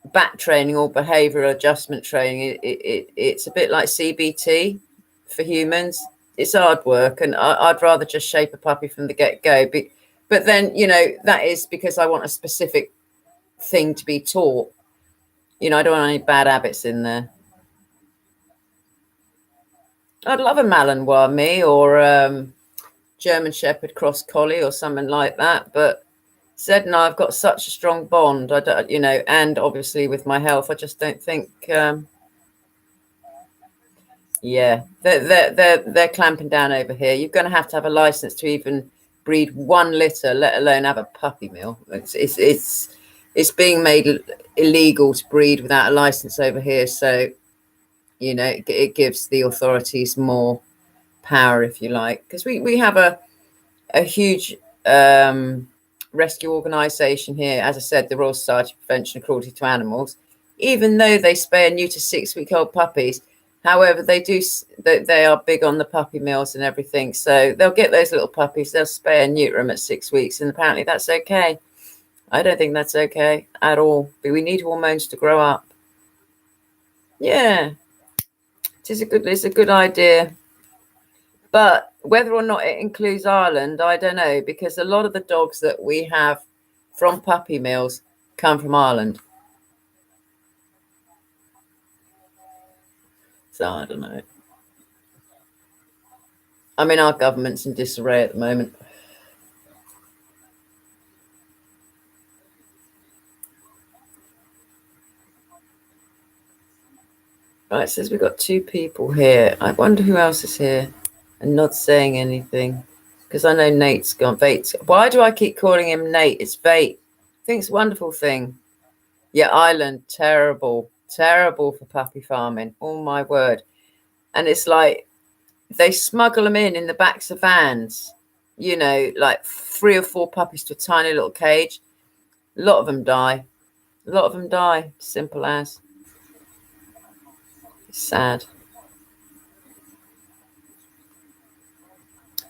[SPEAKER 1] bat training or behavioral adjustment training, it's a bit like CBT for humans. It's hard work, and I'd rather just shape a puppy from the get-go. But then, that is because I want a specific thing to be taught. I don't want any bad habits in there. I'd love a Malinois, me, or German Shepherd Cross Collie or something like that. But Zed and I've got such a strong bond. I don't, and obviously with my health, I just don't think. Yeah, they're clamping down over here. You're going to have a license to even breed one litter, let alone have a puppy mill. It's being made illegal to breed without a license over here. So, it gives the authorities more power, if you like, because we have a huge rescue organisation here. As I said, the Royal Society for Prevention of Cruelty to Animals. Even though they spay and neuter 6-week-old puppies, however, they are big on the puppy mills and everything. So they'll get those little puppies, they'll spay and neuter them at 6 weeks, and apparently that's okay. I don't think that's okay at all. But we need hormones to grow up. Yeah, it's a good idea. But whether or not it includes Ireland, I don't know, because a lot of the dogs that we have from puppy mills come from Ireland. So I don't know. I mean, our government's in disarray at the moment. Right, it says we've got 2 people here. I wonder who else is here and not saying anything. Because I know Nate's gone. Vate's. Why do I keep calling him Nate? It's Vate. I think it's a wonderful thing. Yeah, Ireland, terrible. Terrible for puppy farming. Oh, my word. And it's like they smuggle them in the backs of vans, 3 or 4 puppies to a tiny little cage. A lot of them die. Simple as. It's sad.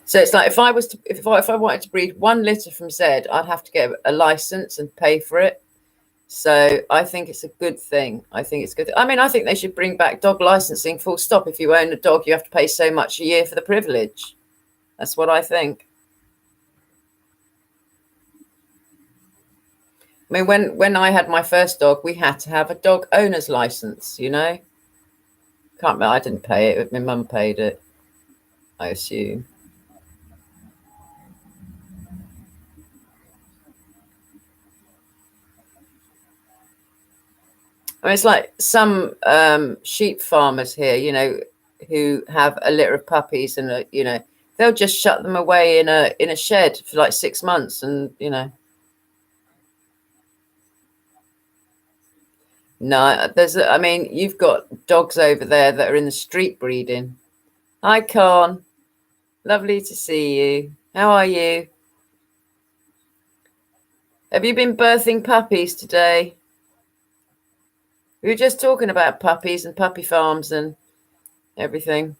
[SPEAKER 1] So it's like if I was to if I wanted to breed 1 litter from Zed, I'd have to get a license and pay for it. So I think it's a good thing. I think it's good. I mean, I think they should bring back dog licensing. Full stop. If you own a dog, you have to pay so much a year for the privilege. That's what I think. I mean, when I had my first dog, we had to have a dog owner's license. Can't remember. I didn't pay it. My mum paid it, I assume. I mean, it's like some sheep farmers here, who have a litter of puppies, and they'll just shut them away in a shed for like 6 months, and no, I mean, you've got dogs over there that are in the street breeding. Hi, Con. Lovely to see you. How are you? Have you been birthing puppies today? We were just talking about puppies and puppy farms and everything.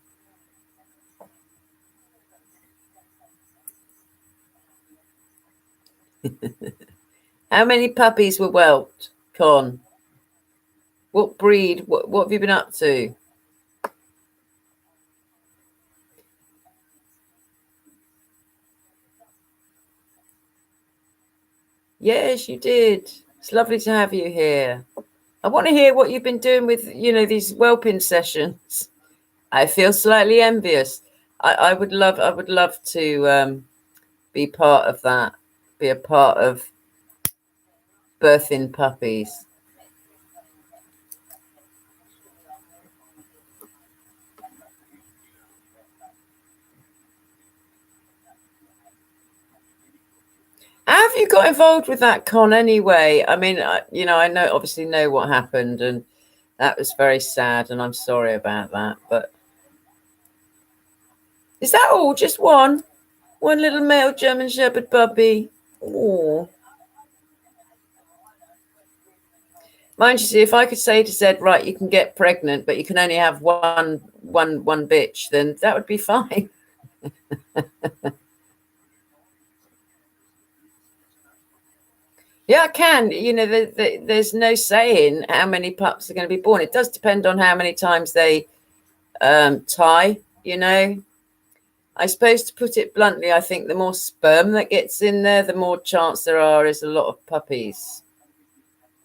[SPEAKER 1] How many puppies were whelped, Con? What breed? What have you been up to? Yes, you did. It's lovely to have you here. I want to hear what you've been doing with, these whelping sessions. I feel slightly envious. I would love to be part of that, be a part of birthing puppies. How have you got involved with that, Con, anyway? I mean, I obviously know what happened, and that was very sad, and I'm sorry about that. But is that all? Just one little male German Shepherd puppy? Oh. Mind you, if I could say to Zed, right, you can get pregnant, but you can only have one bitch, then that would be fine. Yeah, I can. There's no saying how many pups are going to be born. It does depend on how many times they tie. I suppose, to put it bluntly, I think the more sperm that gets in there, the more chance there is a lot of puppies.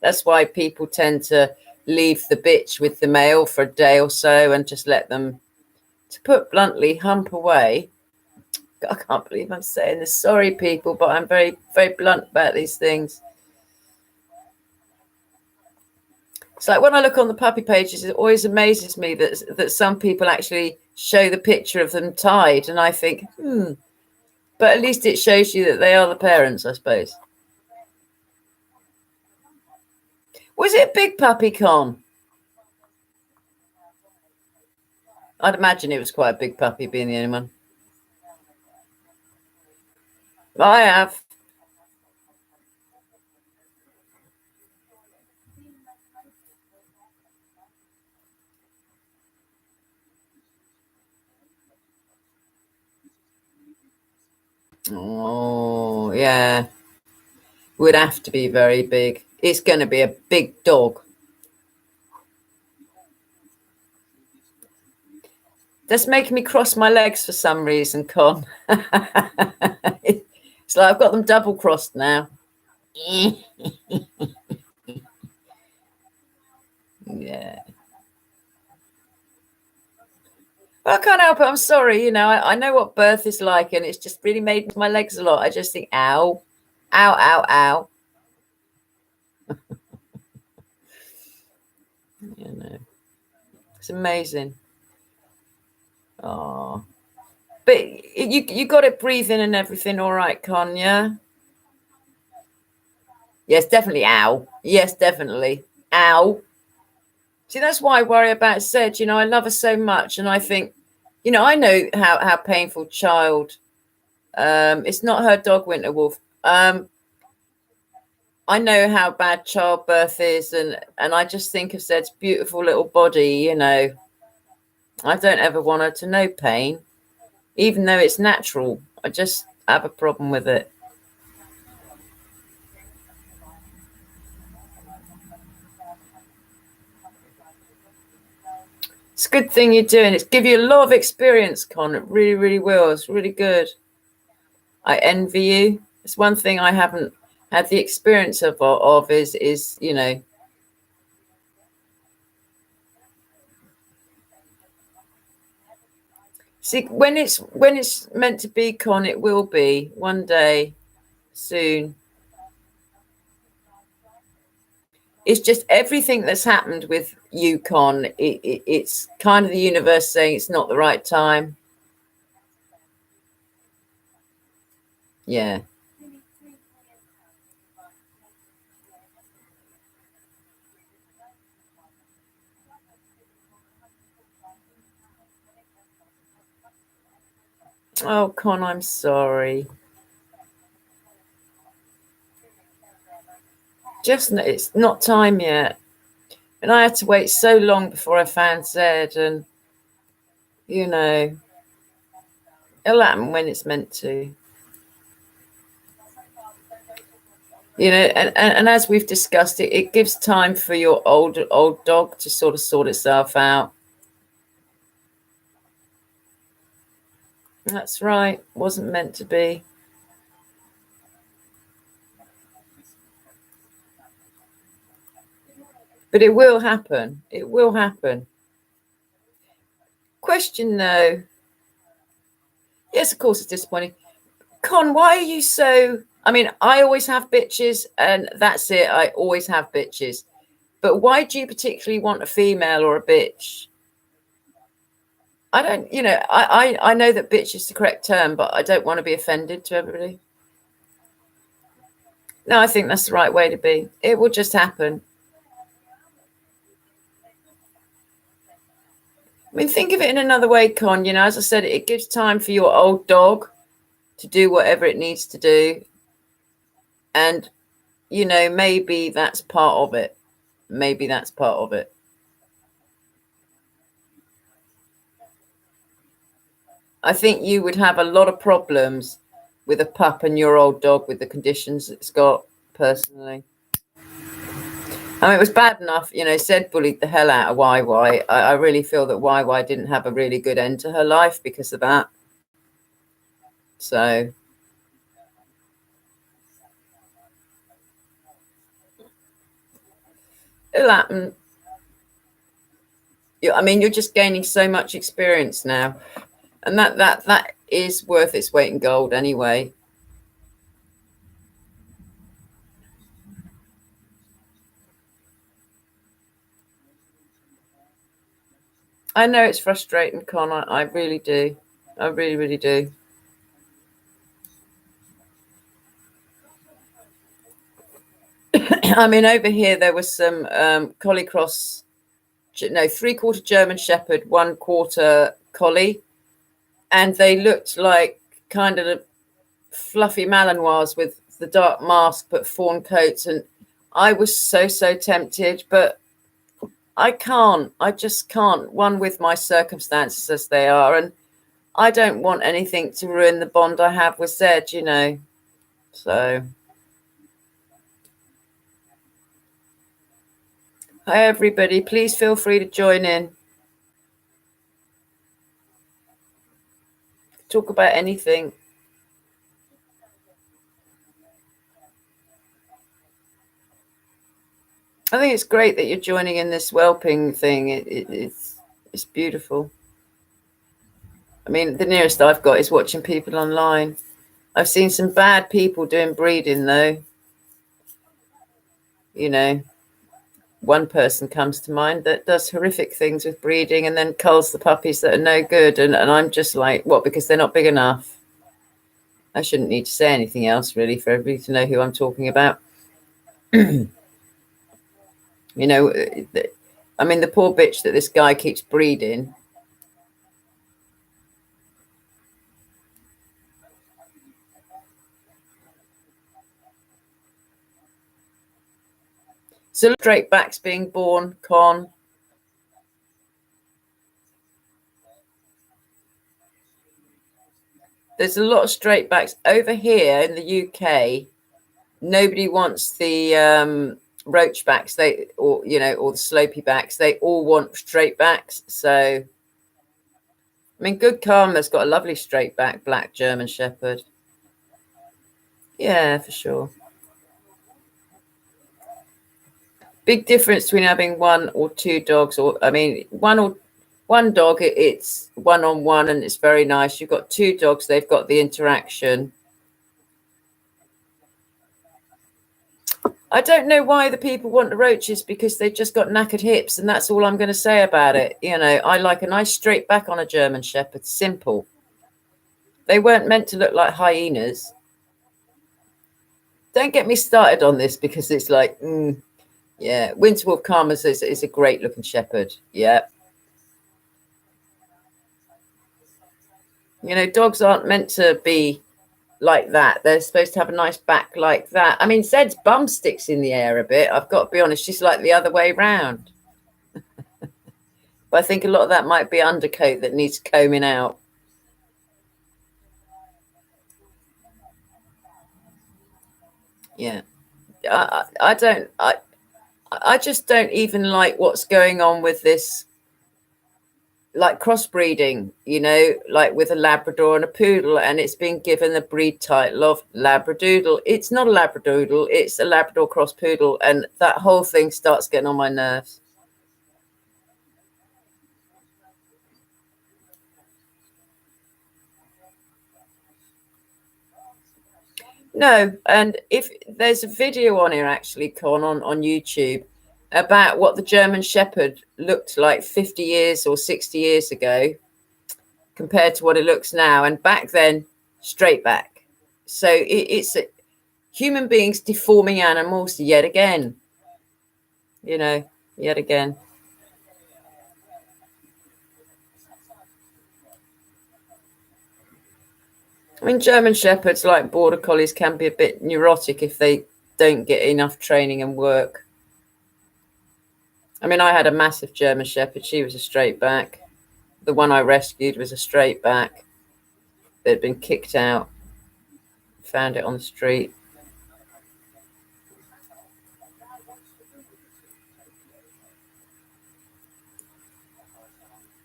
[SPEAKER 1] That's why people tend to leave the bitch with the male for a day or so and just let them, to put bluntly, hump away. I can't believe I'm saying this. Sorry, people, but I'm very, very blunt about these things. It's like when I look on the puppy pages, it always amazes me that some people actually show the picture of them tied, and I think, but at least it shows you that they are the parents, I suppose. Was it a big puppy, Con? I'd imagine it was quite a big puppy, being the only one. I have. Oh, yeah. Would have to be very big. It's going to be a big dog. That's making me cross my legs for some reason, Con. It's like I've got them double crossed now. Yeah. Well, I can't help it. I'm sorry. I know what birth is like, and it's just really made my legs a lot. I just think, ow, ow, ow, ow. It's amazing. Oh, but you got it breathing and everything, all right, Con? Yeah. Yes, definitely. Ow. Yes, definitely. Ow. See, that's why I worry about Zed. I love her so much, and I think, I know how painful child. It's not her dog, Winter Wolf. I know how bad childbirth is, and I just think of Zed's beautiful little body. I don't ever want her to know pain. even though it's natural. I just have a problem with it. It's a good thing you're doing. It's give you a lot of experience, Con. It really, really will. It's really good. I envy you. It's one thing I haven't had the experience of is see when it's meant to be, Con, it will be one day soon. It's just everything that's happened with Yukon. It's kind of the universe saying it's not the right time. Yeah. Oh, Con, I'm sorry. Just it's not time yet, and I had to wait so long before I found Zed, and you know it'll happen when it's meant to. And as we've discussed, it gives time for your old dog to sort itself out. That's right. Wasn't meant to be. But it will happen. It will happen. Question though. Yes, of course it's disappointing. Con, why are you so I mean, I always have bitches and that's it. I always have bitches. But why do you particularly want a female or a bitch? I don't, I know that bitch is the correct term, but I don't want to be offended to everybody. No, I think that's the right way to be. It will just happen. I mean, think of it in another way, Con. As I said, it gives time for your old dog to do whatever it needs to do. And, maybe that's part of it. Maybe that's part of it. I think you would have a lot of problems with a pup and your old dog with the conditions it's got, personally. I mean, it was bad enough, Zed bullied the hell out of YY. I really feel that YY didn't have a really good end to her life because of that. So it'll happen. I mean, you're just gaining so much experience now, and that is worth its weight in gold anyway. I know it's frustrating, Con. I really do. I really, really do. I mean, over here there was some collie cross, no, 3/4 German Shepherd, 1/4 collie, and they looked like kind of fluffy Malinois with the dark mask but fawn coats, and I was so tempted, but I can't. I just can't. One, with my circumstances as they are, and I don't want anything to ruin the bond I have with Zed, So, hi everybody. Please feel free to join in. Talk about anything. I think it's great that you're joining in this whelping thing. It's beautiful. I mean, the nearest I've got is watching people online. I've seen some bad people doing breeding, though. One person comes to mind that does horrific things with breeding and then culls the puppies that are no good. And I'm just like, what, because they're not big enough? I shouldn't need to say anything else, really, for everybody to know who I'm talking about. I mean, the poor bitch that this guy keeps breeding. So straight backs being born, Con. There's a lot of straight backs over here in the UK. Nobody wants the roach backs, or the slopey backs. They all want straight backs. So, I mean, Good Karma's got a lovely straight back black German Shepherd. Yeah, for sure. Big difference between having one or two dogs, or I mean, one dog. It's one-on-one, and it's very nice. You've got two dogs; they've got the interaction. I don't know why the people want the roaches, because they've just got knackered hips, and that's all I'm going to say about it. I like a nice straight back on a German Shepherd. Simple. They weren't meant to look like hyenas. Don't get me started on this, because it's like, yeah, Winterwolf Karma is a great looking shepherd. Yeah. Dogs aren't meant to be like that. They're supposed to have a nice back like that. I mean, Zed's bum sticks in the air a bit. I've got to be honest, she's like the other way round. But I think a lot of that might be undercoat that needs combing out. Yeah. I just don't even like what's going on with this, like crossbreeding, like with a Labrador and a poodle, and it's been given the breed title of Labradoodle. It's not a Labradoodle, it's a Labrador cross poodle, and that whole thing starts getting on my nerves. No, and if there's a video on here actually, Con, on YouTube, about what the German Shepherd looked like 50 years or 60 years ago compared to what it looks now. And back then, straight back. So it's human beings deforming animals yet again. Yet again. I mean, German Shepherds, like Border Collies, can be a bit neurotic if they don't get enough training and work. I mean, I had a massive German Shepherd. She was a straight back. The one I rescued was a straight back. They'd been kicked out. Found it on the street.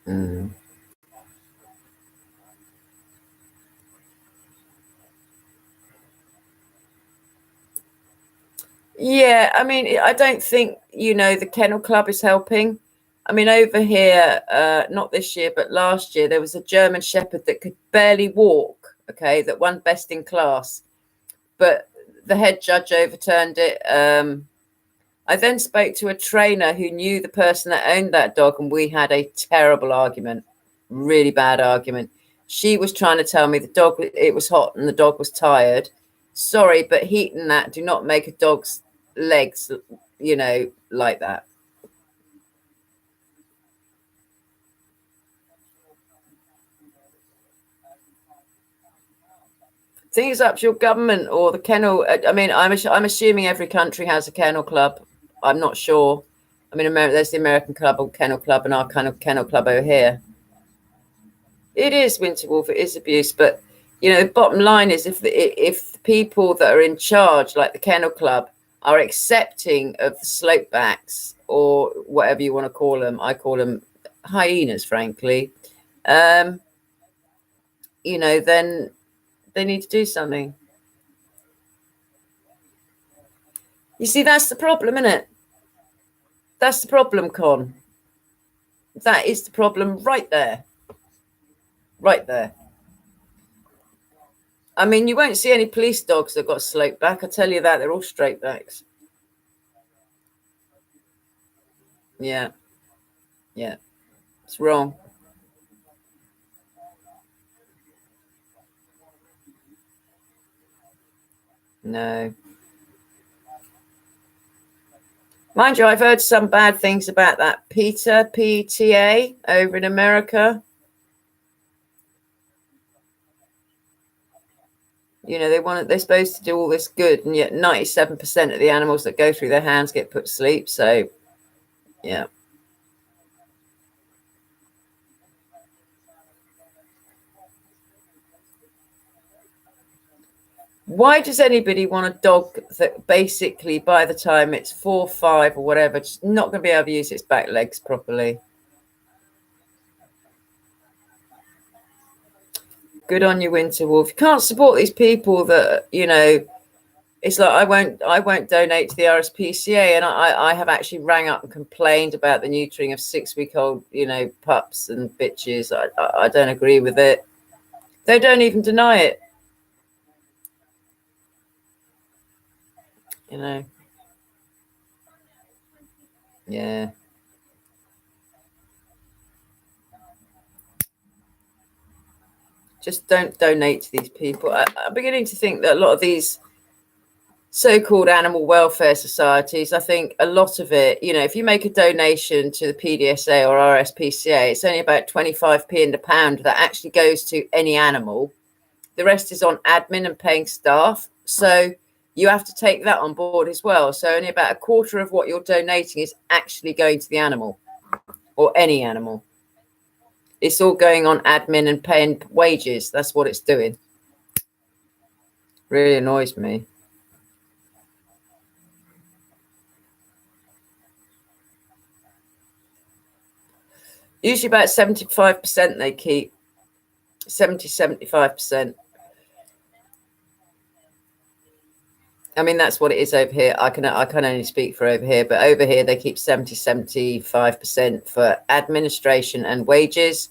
[SPEAKER 1] Mm. Yeah, I mean, I don't think, the Kennel Club is helping. I mean, over here, not this year, but last year, there was a German Shepherd that could barely walk, okay, that won best in class. But the head judge overturned it. I then spoke to a trainer who knew the person that owned that dog, and we had a terrible argument, really bad argument. She was trying to tell me the dog, it was hot and the dog was tired. Sorry, but heat and that do not make a dog's legs, like that. Think it's up to your government or the kennel. I mean, I'm assuming every country has a kennel club. I'm not sure. I mean, there's the American Club or Kennel Club, and our kind of kennel club over here. It is Winterwolf. It is abuse, but the bottom line is if the people that are in charge, like the Kennel Club, are accepting of the slopebacks or whatever you want to call them, I call them hyenas, frankly. Then they need to do something. You see, that's the problem, isn't it? That's the problem, Con. That is the problem right there. Right there. I mean, you won't see any police dogs that got slope back. I tell you that. They're all straight backs. Yeah. Yeah. It's wrong. No. Mind you, I've heard some bad things about that PETA over in America. They're supposed to do all this good, and yet 97% of the animals that go through their hands get put to sleep. So, yeah. Why does anybody want a dog that basically by the time it's 4, 5 or whatever, it's not going to be able to use its back legs properly? Good on you, Winter Wolf. You can't support these people that, it's like I won't donate to the RSPCA, and I have actually rang up and complained about the neutering of 6-week-old, pups and bitches. I don't agree with it. They don't even deny it. Yeah. Just don't donate to these people. I'm beginning to think that a lot of these so-called animal welfare societies, I think a lot of it, if you make a donation to the PDSA or RSPCA, it's only about 25p in the pound that actually goes to any animal. The rest is on admin and paying staff. So you have to take that on board as well. So only about a quarter of what you're donating is actually going to the animal or any animal. It's all going on admin and paying wages. That's what it's doing. Really annoys me. Usually about 75% they keep. 75%. I mean, that's what it is over here. I can only speak for over here, but over here they keep 75% for administration and wages,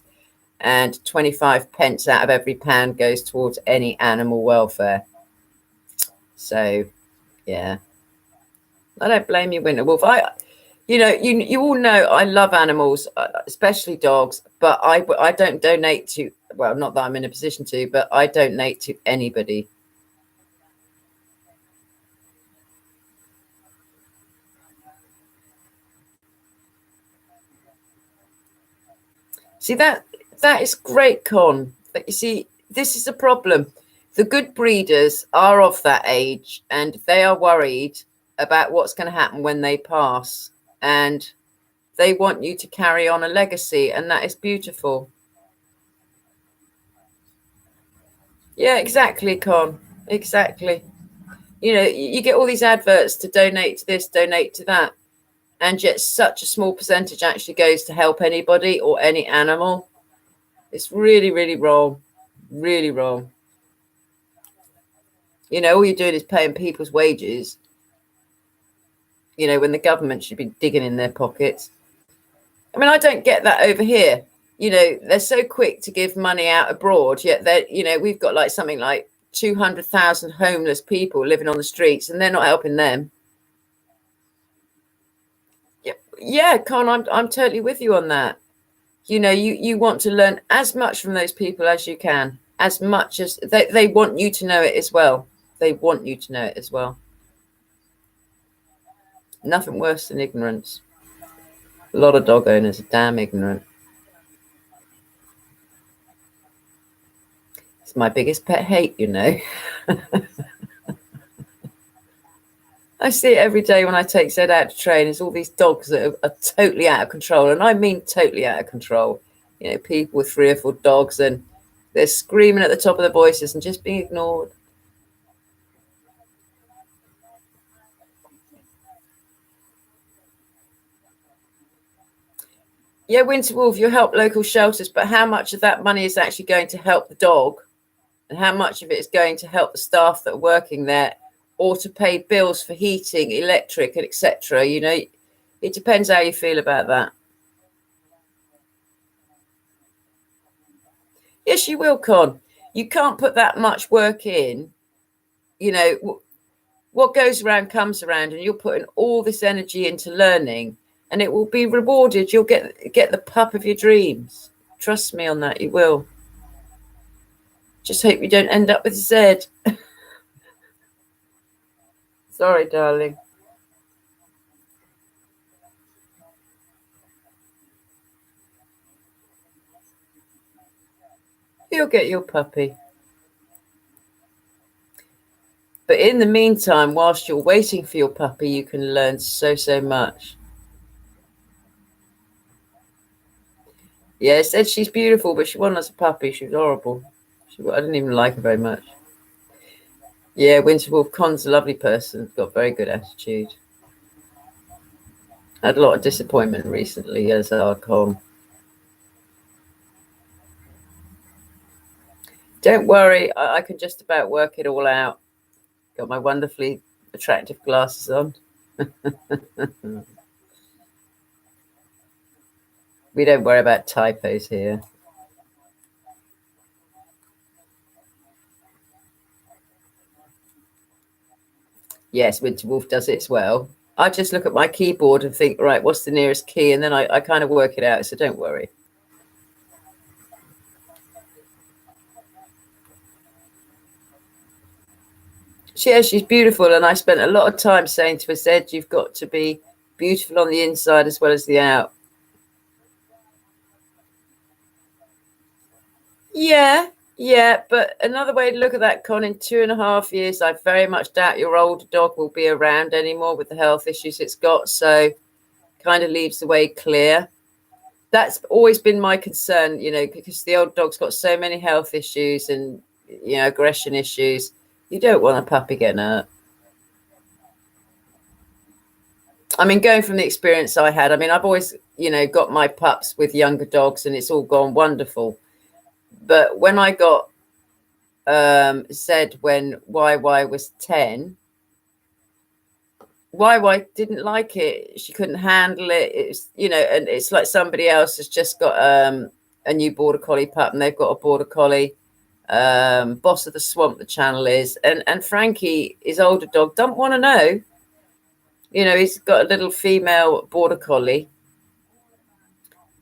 [SPEAKER 1] and 25 pence out of every pound goes towards any animal welfare. So, yeah, I don't blame you, Winter Wolf. You all know I love animals, especially dogs, but I don't donate to. Well, not that I'm in a position to, but I donate to anybody. See, that is great, Con. But you see, this is a problem. The good breeders are of that age, and they are worried about what's going to happen when they pass, and they want you to carry on a legacy, and that is beautiful. Yeah, exactly, Con. Exactly. You get all these adverts to donate to this, donate to that, and yet such a small percentage actually goes to help anybody or any animal. It's really, really wrong. Really wrong. All you're doing is paying people's wages, when the government should be digging in their pockets. I mean, I don't get that over here. They're so quick to give money out abroad, yet we've got like something like 200,000 homeless people living on the streets, and they're not helping them. Yeah, Con, I'm totally with you on that. You want to learn as much from those people as you can, as much as they want you to know it as well. They want you to know it as well. Nothing worse than ignorance. A lot of dog owners are damn ignorant. It's my biggest pet hate, I see it every day when I take Zed out to train. There's all these dogs that are totally out of control, and I mean totally out of control. People with 3 or 4 dogs, and they're screaming at the top of their voices and just being ignored. Yeah, Winter Wolf, you help local shelters, but how much of that money is actually going to help the dog? And how much of it is going to help the staff that are working there, or to pay bills for heating, electric, and etc.? It depends how you feel about that. Yes, you will, Con. You can't put that much work in. What goes around comes around, and you're putting all this energy into learning, and it will be rewarded. You'll get the pup of your dreams. Trust me on that, you will. Just hope you don't end up with Zed. Sorry, darling. You'll get your puppy. But in the meantime, whilst you're waiting for your puppy, you can learn so much. Yeah, it said she's beautiful, but she wasn't as a puppy. She was horrible. I didn't even like her very much. Yeah, Winterwolf Con's a lovely person. Got very good attitude. Had a lot of disappointment recently as our Con. Don't worry, I can just about work it all out. Got my wonderfully attractive glasses on. We don't worry about typos here. Yes, Winterwolf does it as well. I just look at my keyboard and think, right, what's the nearest key? And then I kind of work it out. So don't worry. She's beautiful. And I spent a lot of time saying to her, Zed, you've got to be beautiful on the inside as well as the out. Yeah. But another way to look at that, Con, in 2.5 years, I very much doubt your older dog will be around anymore with the health issues it's got. So kind of leaves the way clear. That's always been my concern, because the old dog's got so many health issues and, aggression issues. You don't want a puppy getting hurt. I mean, going from the experience I had, I mean, I've always, got my pups with younger dogs and it's all gone wonderful. But when I got said when YY was 10, YY didn't like it. She couldn't handle it. It's, and it's like somebody else has just got a new border collie pup and they've got a border collie. Boss of the Swamp, the channel is. And Frankie, his older dog, don't want to know. He's got a little female border collie.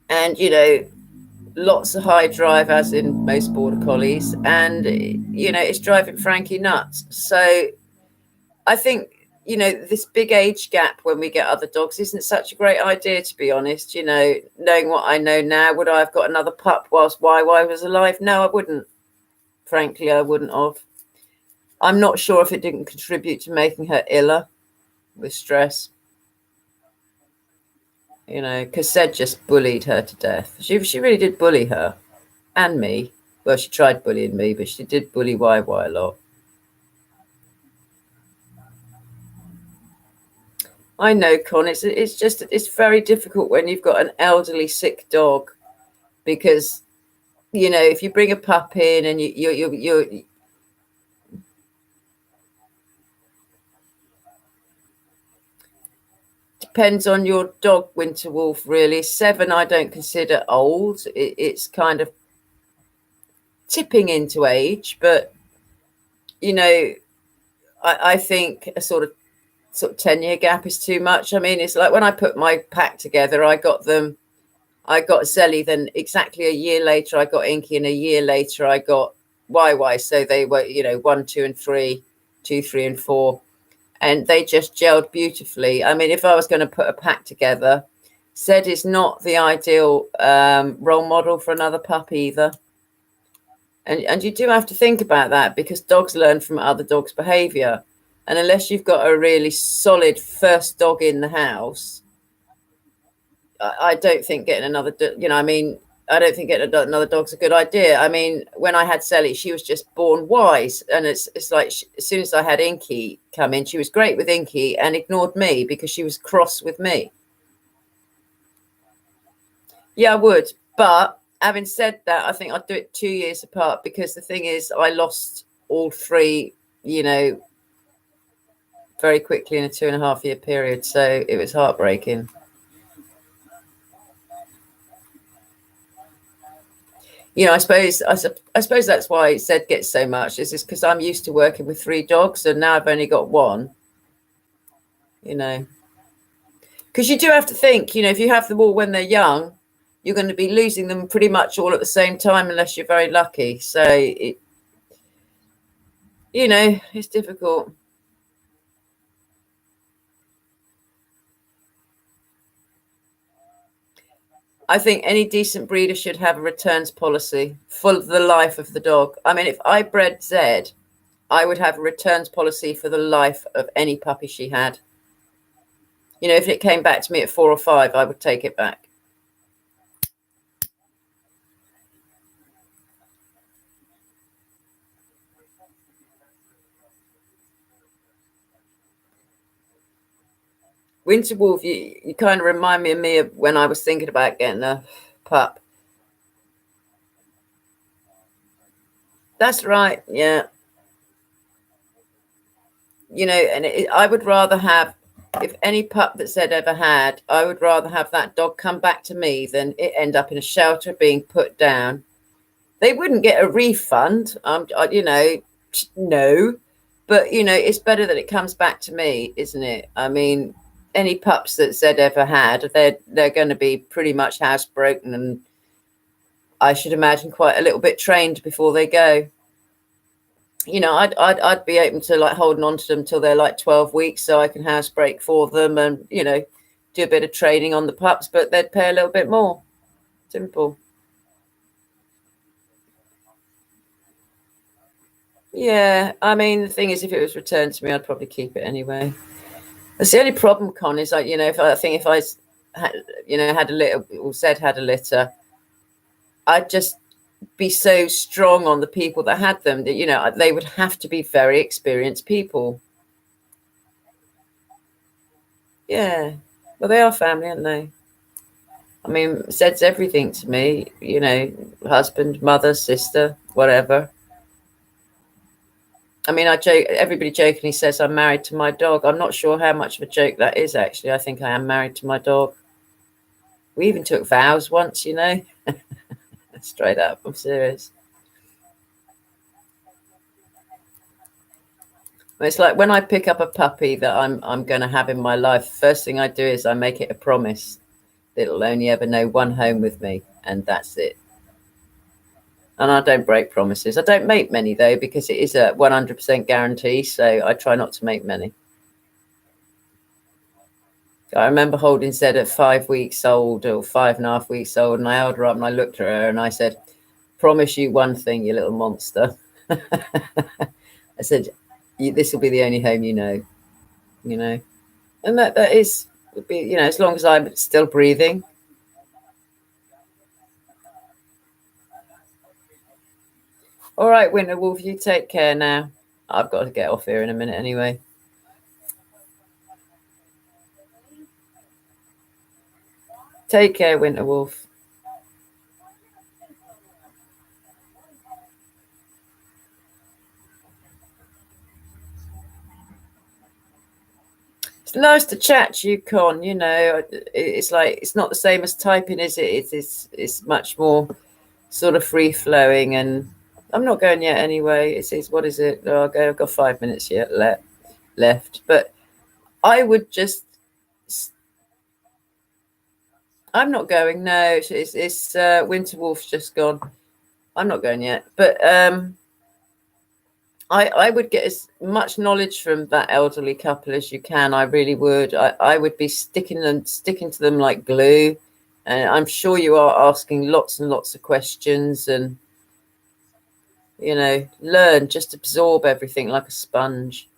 [SPEAKER 1] And, lots of high drive, as in most border collies. And, it's driving Frankie nuts. So I think, this big age gap when we get other dogs isn't such a great idea, to be honest. Knowing what I know now, would I have got another pup whilst YY was alive? No, I wouldn't. Frankly, I wouldn't have. I'm not sure if it didn't contribute to making her iller with stress. Because Zed just bullied her to death. She really did bully her and me. Well, she tried bullying me, but she did bully YY a lot. I know, Con. It's very difficult when you've got an elderly, sick dog, because if you bring a pup in and you depends on your dog, Winterwolf. Really, 7 I don't consider old. It's kind of tipping into age, but I think a sort of 10-year gap is too much. I mean, it's like when I put my pack together, I got Zelly, then exactly a year later I got Inky, and a year later I got YY. So they were 1, 2 and 3, 2, 3 and 4, and they just gelled beautifully. I mean, if I was going to put a pack together, Zed is not the ideal role model for another pup either. And you do have to think about that, because dogs learn from other dogs' behavior. And unless you've got a really solid first dog in the house, I don't think getting another, I don't think getting another dog's a good idea. I mean, when I had Sally, she was just born wise. And it's like as soon as I had Inky come in, she was great with Inky and ignored me because she was cross with me. Yeah, I would. But having said that, I think I'd do it 2 years apart, because the thing is, I lost all 3, very quickly in a 2.5 year period. So it was heartbreaking. I suppose that's why Zed gets so much. Is because I'm used to working with 3 dogs, and now I've only got 1. Because you do have to think, if you have them all when they're young, you're going to be losing them pretty much all at the same time, unless you're very lucky. So it's difficult. I think any decent breeder should have a returns policy for the life of the dog. I mean, if I bred Zed, I would have a returns policy for the life of any puppy she had. If it came back to me at 4 or 5, I would take it back. Winter Wolf, you kind of remind me of when I was thinking about getting a pup. That's right. Yeah. And I would rather have, if any pup that's Ed ever had, I would rather have that dog come back to me than it end up in a shelter being put down. They wouldn't get a refund. No, but it's better that it comes back to me, isn't it? I mean, any pups that Zed ever had, they're going to be pretty much housebroken, and I should imagine quite a little bit trained before they go. I'd be open to like holding on to them till they're like 12 weeks, so I can housebreak for them, and do a bit of training on the pups, but they'd pay a little bit more. Simple. Yeah, I mean, the thing is, if it was returned to me, I'd probably keep it anyway. That's the only problem, Con, is like, if I had, had a litter, or said had a litter, I'd just be so strong on the people that had them that, they would have to be very experienced people. Yeah. Well, they are family, aren't they? I mean, Zed's everything to me, husband, mother, sister, whatever. I mean, I joke. Everybody jokingly says I'm married to my dog. I'm not sure how much of a joke that is. Actually, I think I am married to my dog. We even took vows once. Straight up. I'm serious. It's like when I pick up a puppy that I'm going to have in my life. First thing I do is I make it a promise that it'll only ever know one home with me, and that's it. And I don't break promises. I don't make many though, because it is a 100% guarantee. So I try not to make many. I remember holding Zed at 5 weeks old or 5.5 weeks old, and I held her up and I looked at her and I said, "Promise you one thing, you little monster." I said, "This will be the only home you know," and that would be, as long as I'm still breathing. All right, Winter Wolf, you take care now. I've got to get off here in a minute anyway. Take care, Winter Wolf. It's nice to chat to you, Con. It's like, it's not the same as typing, is it? It's much more sort of free flowing, and I'm not going yet anyway. It's what is it? Oh, I've got 5 minutes yet left, but I would just. I'm not going. No, it's Winter Wolf's just gone. I'm not going yet, but I would get as much knowledge from that elderly couple as you can. I really would. I would be sticking to them like glue, and I'm sure you are asking lots and lots of questions, and learn, just absorb everything like a sponge.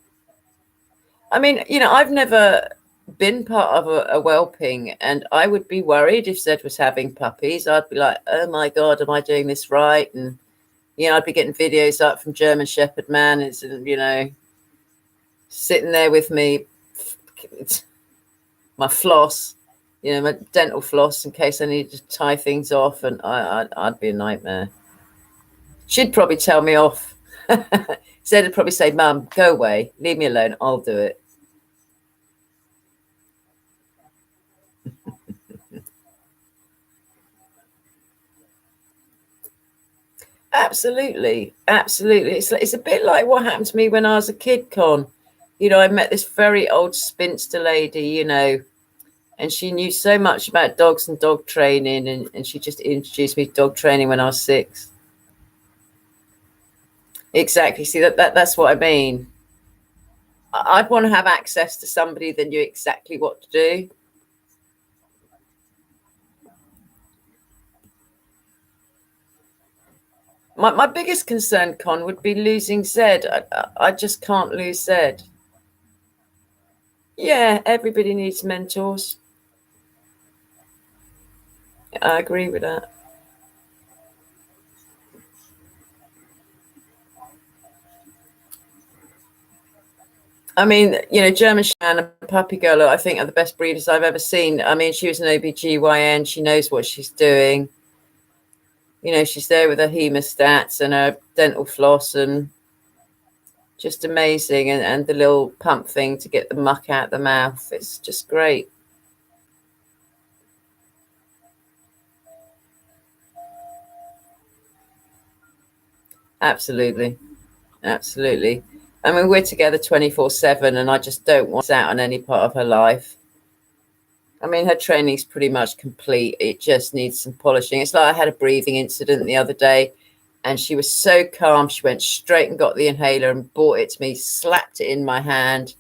[SPEAKER 1] I mean, I've never been part of a whelping, and I would be worried if Zed was having puppies. I'd be like, oh my God, am I doing this right? And, I'd be getting videos up from German Shepherd man. It's, sitting there with me, my floss, my dental floss in case I need to tie things off. And I'd be a nightmare. She'd probably tell me off. Zed would probably say, Mum, go away. Leave me alone. I'll do it. Absolutely. Absolutely. It's a bit like what happened to me when I was a kid, Con. I met this very old spinster lady, and she knew so much about dogs and dog training, and she just introduced me to dog training when I was 6. Exactly. See, that's what I mean. I'd want to have access to somebody that knew exactly what to do. My biggest concern, Con, would be losing Zed. I just can't lose Zed. Yeah, everybody needs mentors. I agree with that. I mean, German Shan and Puppy Girl, I think, are the best breeders I've ever seen. I mean, she was an OBGYN. She knows what she's doing. She's there with her hemostats and her dental floss and just amazing. And the little pump thing to get the muck out the mouth. It's just great. Absolutely. Absolutely. I mean, we're together 24/7, and I just don't want out on any part of her life. I mean, her training's pretty much complete. It just needs some polishing. It's like I had a breathing incident the other day, and she was so calm. She went straight and got the inhaler and brought it to me, slapped it in my hand.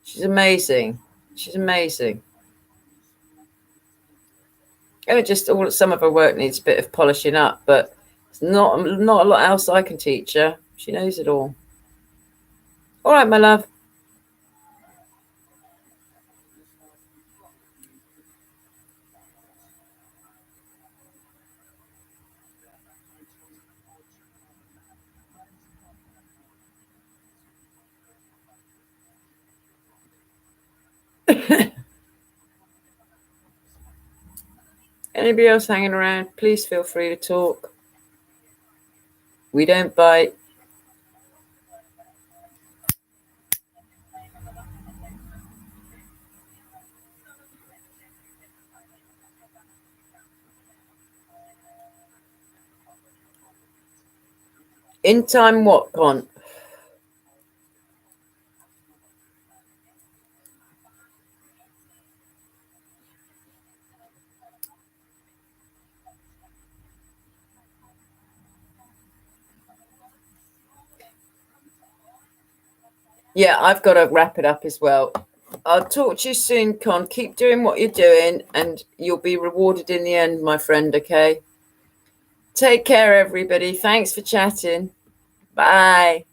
[SPEAKER 1] She's amazing. She's amazing. And some of her work needs a bit of polishing up, but it's not a lot else I can teach her. She knows it all. All right, my love. Anybody else hanging around, please feel free to talk. We don't bite. In time what, Con? Yeah, I've got to wrap it up as well. I'll talk to you soon, Con. Keep doing what you're doing, and you'll be rewarded in the end, my friend, okay? Take care, everybody. Thanks for chatting. Bye.